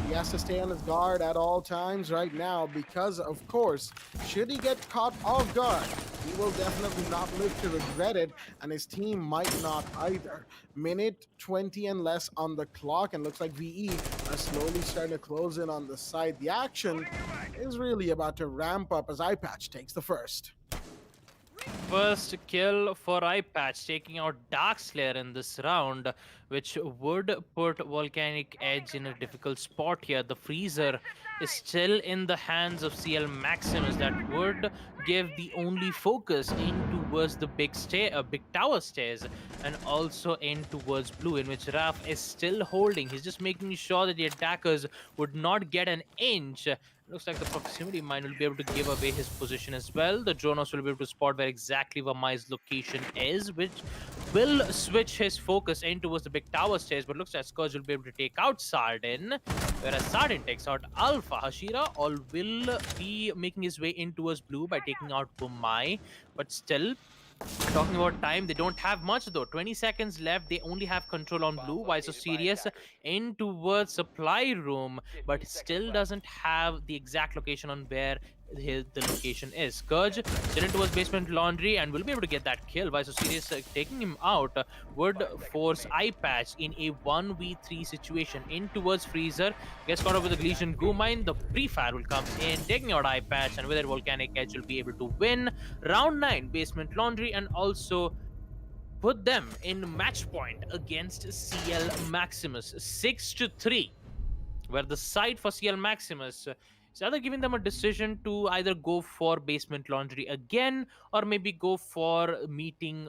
He has to stay on his guard at all times right now because, of course, should he get caught off guard, he will definitely not live to regret it, and his team might not either. Minute 20 and less on the clock, and looks like VE are slowly starting to close in on the side. The action is really about to ramp up as Eyepatch takes the first. First kill for Eyepatch, taking out Darkslayer in this round, which would put Volcanic Edge in a difficult spot here. The freezer is still in the hands of CL Maximus. That would give the only focus in towards the big tower stairs, and also in towards blue, in which Raf is still holding. He's just making sure that the attackers would not get an inch. Looks like the proximity mine will be able to give away his position as well. The Dronos will be able to spot where exactly Vamai's location is, which will switch his focus in towards the big tower stairs. But looks like Scourge will be able to take out Sardin, whereas Sardin takes out Alpha. Hashira all will be making his way in towards blue by taking out Vamai, but still. Talking about time, they don't have much though. 20 seconds left. They only have control on blue. Why so serious? In towards supply room, but still doesn't have the exact location on where the location is. Scourge still in towards basement laundry and will be able to get that kill. Why so serious? Taking him out would force Eye Patch in a 1v3 situation in towards Freezer. Gets caught up with the Legion Goo Mine. The pre-fire will come in, taking out Eye Patch, and with it, Volcanic Edge will be able to win round 9 basement laundry and also put them in match point against CL Maximus 6-3, where the side for CL Maximus is either giving them a decision to either go for basement laundry again, or maybe go for meeting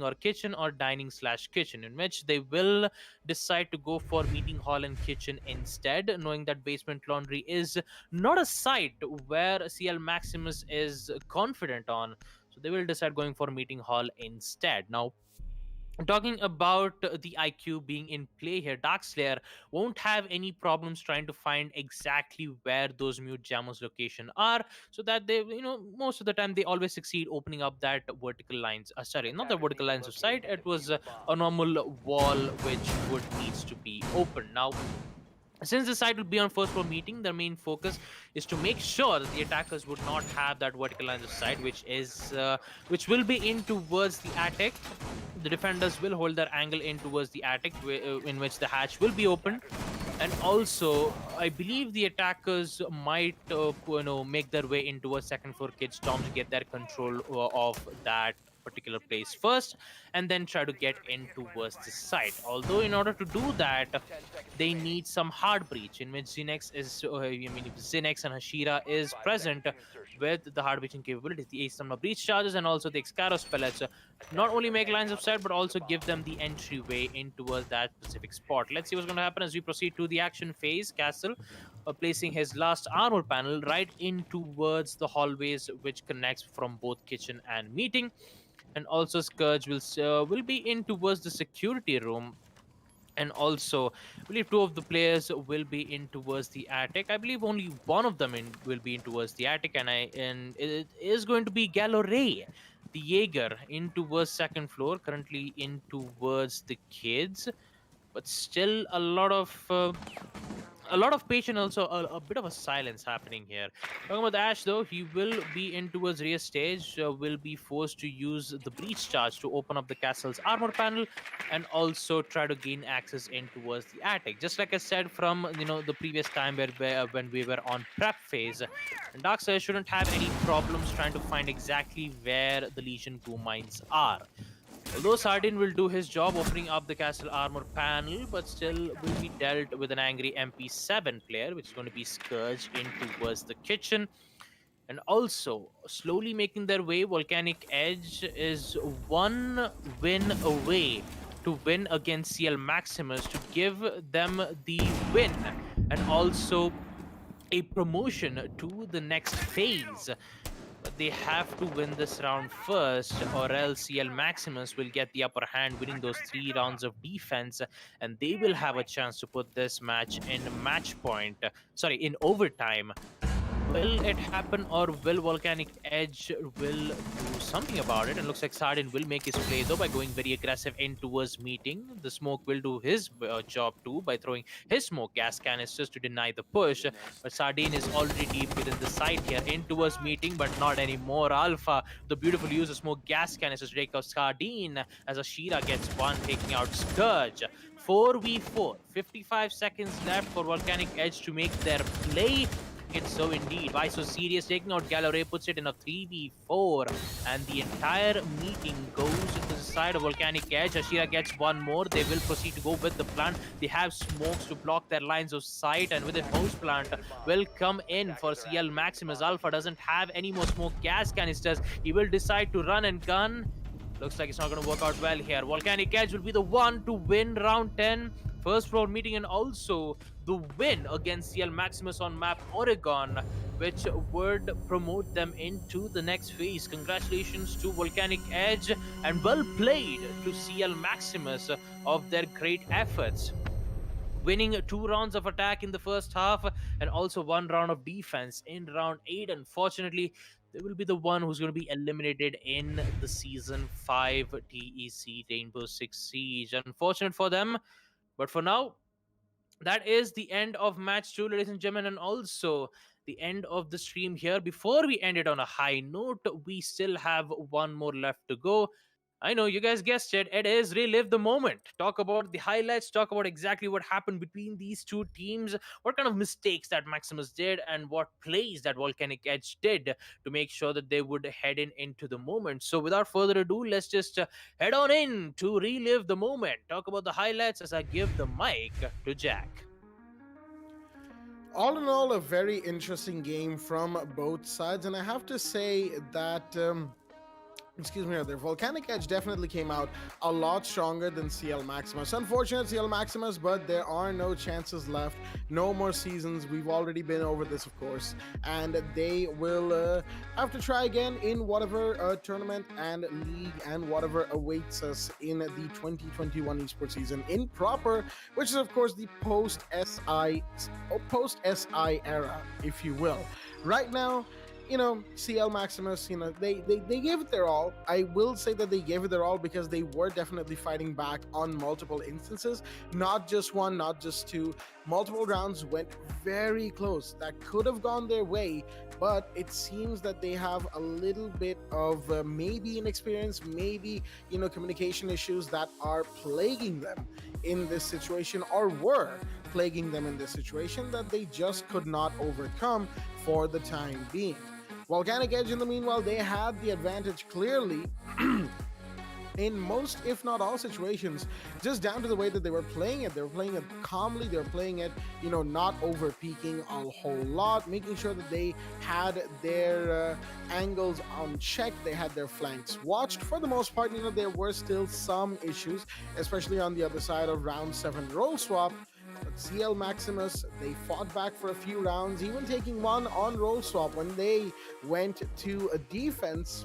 or kitchen, or dining slash kitchen, in which they will decide to go for meeting hall and kitchen instead, knowing that basement laundry is not a site where CL Maximus is confident on. So they will decide going for meeting hall instead. Now, talking about the IQ being in play here, Darkslayer won't have any problems trying to find exactly where those mute jammers location are, so that they, most of the time they always succeed opening up that vertical lines. Sorry, not the vertical lines of sight. It was a normal wall which would needs to be opened. Now, since the site will be on first floor meeting, their main focus is to make sure that the attackers would not have that vertical lines of sight, which will be in towards the attic. The defenders will hold their angle in towards the attic, in which the hatch will be opened. And also, I believe the attackers might, make their way into a second floor kid storm to get their control of that particular place first, and then try to get in towards the site. Although, in order to do that, they need some hard breach, in which Xinex is, if Xinex and Hashira is present with the hard breaching capabilities, the Ace Summoner breach charges, and also the Excaros pellets, not only make lines of sight, but also give them the entryway in towards that specific spot. Let's see what's going to happen as we proceed to the action phase. Castle placing his last armor panel right in towards the hallways which connects from both kitchen and meeting. And also Scourge will be in towards the security room, and also I believe two of the players will be in towards the attic. I believe only one of them will be in towards the attic, and it is going to be Gallo Ray, the Jaeger, in towards second floor, currently in towards the kids, but still a lot of patience, also a bit of a silence happening here. Talking about Ash, though, he will be in towards rear stage, will be forced to use the breach charge to open up the castle's armor panel, and also try to gain access in towards the attic. Just like I said from the previous time when we were on prep phase, and Darkseid shouldn't have any problems trying to find exactly where the Legion Goo mines are. Although Sardin will do his job opening up the castle armor panel, but still will be dealt with an angry MP7 player, which is going to be Scourge in towards the kitchen. And also, slowly making their way, Volcanic Edge is one win away to win against CL Maximus to give them the win, and also a promotion to the next phase. They have to win this round first, or else CL Maximus will get the upper hand, winning those 3 rounds of defense, and they will have a chance to put this match in in overtime. Will it happen, or will Volcanic Edge will do something about it? And looks like Sardin will make his play, though, by going very aggressive in towards meeting. The smoke will do his job too by throwing his smoke gas canisters to deny the push. But Sardin is already deep within the site here in towards meeting, but not anymore. Alpha, the beautiful use of smoke gas canisters to take out Sardin as Ashira gets one, taking out Scourge. 4v4, 55 seconds left for Volcanic Edge to make their play. it so indeed. Why so serious? Taking out Gallery puts it in a 3v4, and the entire meeting goes to the side of Volcanic Edge. Ashira gets one more. They will proceed to go with the plant. They have smokes to block their lines of sight, and with it, Host Plant will come in for CL Maximus. Alpha doesn't have any more smoke gas canisters. He will decide to run and gun. Looks like it's not going to work out well here. Volcanic Edge will be the one to win round 10. First floor meeting, and also the win against CL Maximus on map Oregon, which would promote them into the next phase. Congratulations to Volcanic Edge, and well played to CL Maximus of their great efforts, winning 2 rounds of attack in the first half and also 1 round of defense in round 8. Unfortunately, they will be the one who's going to be eliminated in the season 5 TEC Rainbow Six Siege. Unfortunate for them, but for now, that is the end of match 2, ladies and gentlemen, and also the end of the stream here. Before we end it on a high note, we still have one more left to go. I know you guys guessed it. It is relive the moment. Talk about the highlights, talk about exactly what happened between these two teams, what kind of mistakes that Maximus did, and what plays that Volcanic Edge did to make sure that they would head in into the moment. So without further ado, let's just head on in to relive the moment. Talk about the highlights as I give the mic to Jack. All in all, a very interesting game from both sides, and I have to say that excuse me, the Volcanic Edge definitely came out a lot stronger than CL Maximus. Unfortunate CL Maximus, but there are no chances left. No more seasons. We've already been over this, of course, and they will have to try again in whatever tournament and league and whatever awaits us in the 2021 esports season in proper, which is of course the post SI era, if you will. Right now, CL Maximus, they gave it their all. I will say that they gave it their all because they were definitely fighting back on multiple instances, not just one, not just two. Multiple rounds went very close. That could have gone their way, but it seems that they have a little bit of maybe inexperience, maybe, communication issues that are plaguing them in this situation, or were plaguing them in this situation, that they just could not overcome for the time being. Volcanic Edge, in the meanwhile, they had the advantage clearly in most, if not all situations, just down to the way that they were playing it. They were playing it calmly. They were playing it, not over peaking a whole lot, making sure that they had their angles on check. They had their flanks watched. For the most part, there were still some issues, especially on the other side of round 7 roll swap. But CL Maximus, they fought back for a few rounds, even taking one on roll swap when they went to a defense.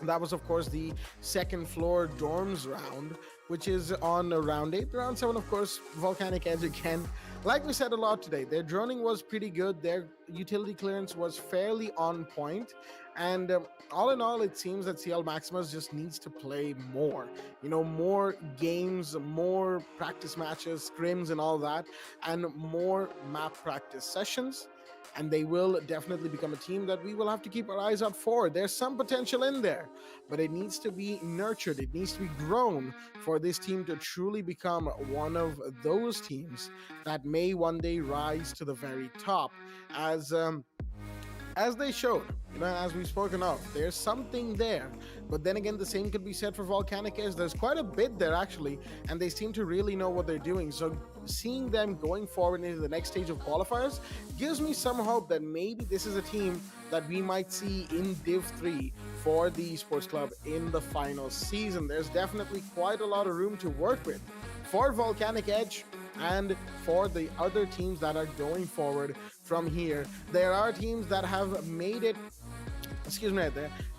That was, of course, the second floor dorms round, which is on round 8. Round 7, of course, Volcanic Edge again. Like we said a lot today, their droning was pretty good. Their utility clearance was fairly on point. And all in all, it seems that CL Maximus just needs to play more. More games, more practice matches, scrims and all that, and more map practice sessions. And they will definitely become a team that we will have to keep our eyes out for. There's some potential in there, but it needs to be nurtured. It needs to be grown for this team to truly become one of those teams that may one day rise to the very top. As they showed, as we've spoken of, there's something there. But then again, the same could be said for Volcanic Edge. There's quite a bit there, actually, and they seem to really know what they're doing. So seeing them going forward into the next stage of qualifiers gives me some hope that maybe this is a team that we might see in Div 3 for the esports club in the final season. There's definitely quite a lot of room to work with for Volcanic Edge and for the other teams that are going forward from here. There are teams that have made it,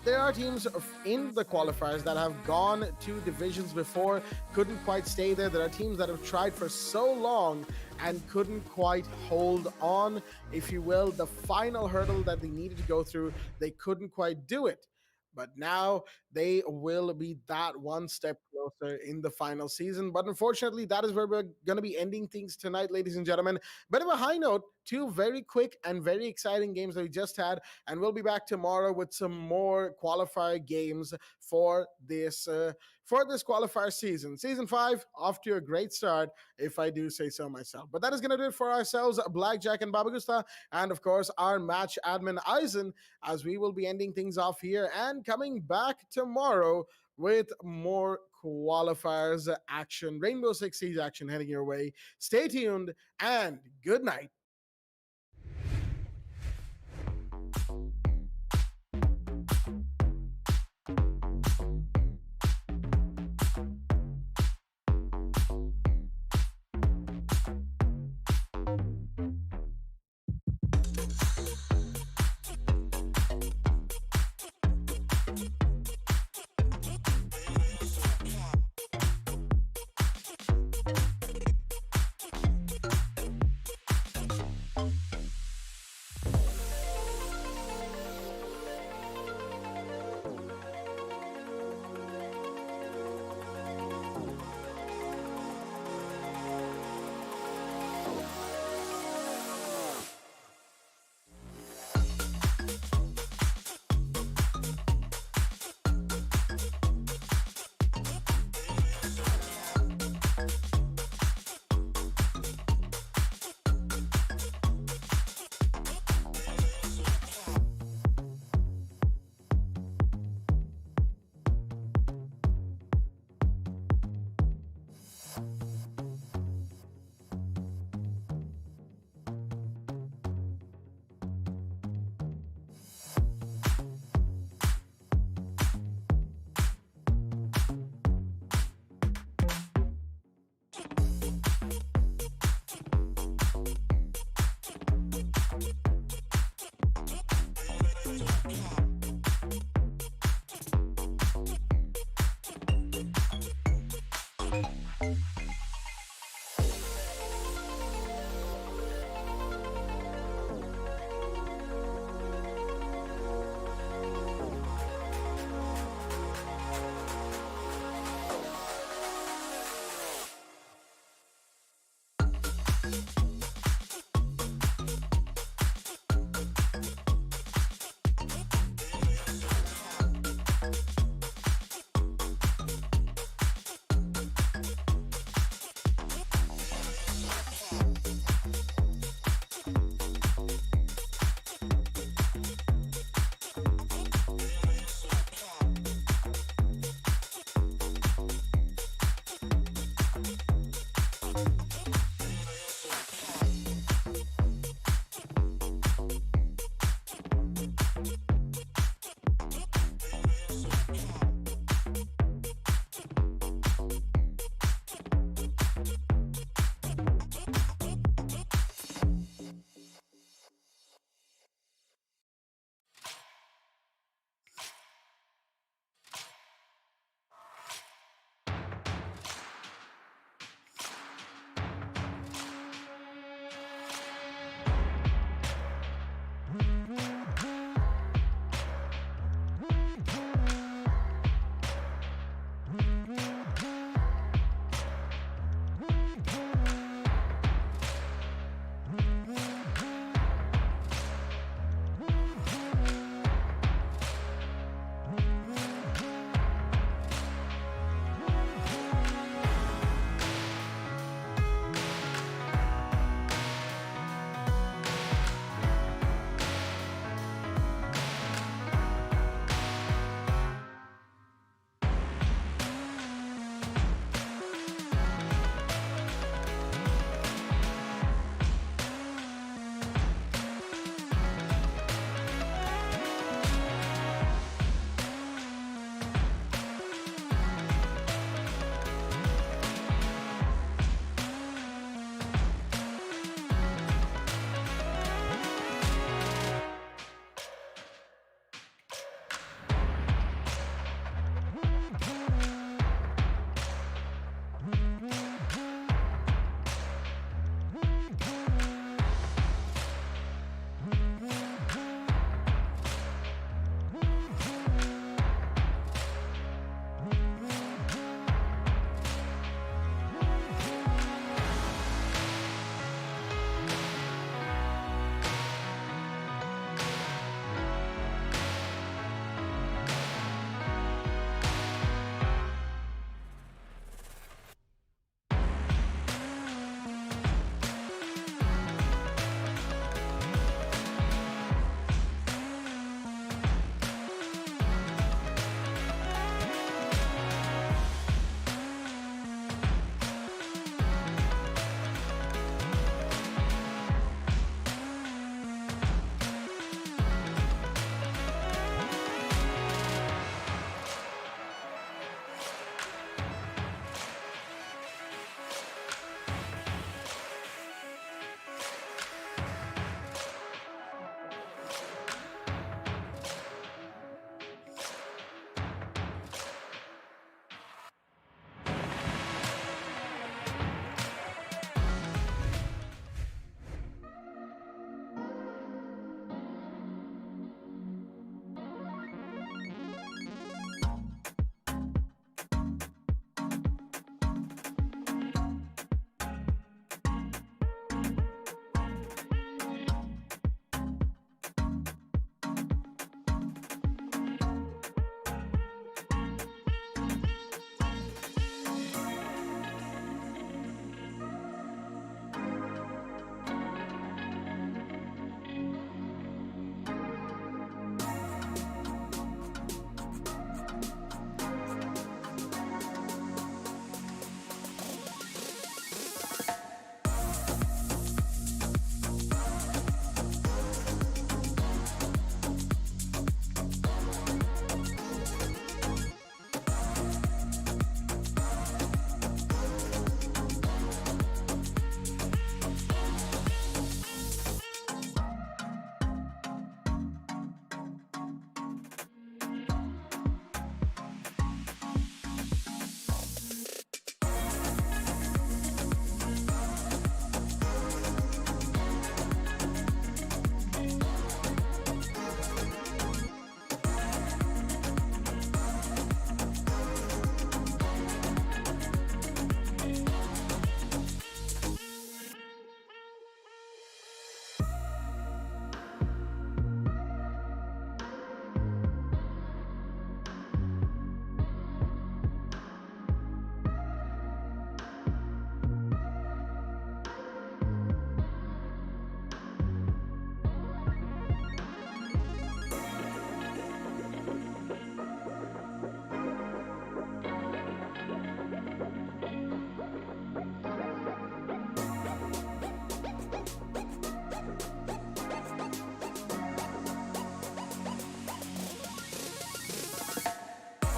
there are teams in the qualifiers that have gone to divisions before, couldn't quite stay there. There are teams that have tried for so long and couldn't quite hold on, if you will. The final hurdle that they needed to go through, they couldn't quite do it. But now they will be that one step closer in the final season. But unfortunately, that is where we're going to be ending things tonight, ladies and gentlemen. Bit of a high note, two very quick and very exciting games that we just had, and we'll be back tomorrow with some more qualifier games for this qualifier season. Season 5 off to a great start, if I do say so myself. But that is going to do it for ourselves, Blackjack and Babagusta, and of course our match admin Eisen, as we will be ending things off here and coming back tomorrow with more qualifiers action, Rainbow Six Siege action heading your way. Stay tuned and good night.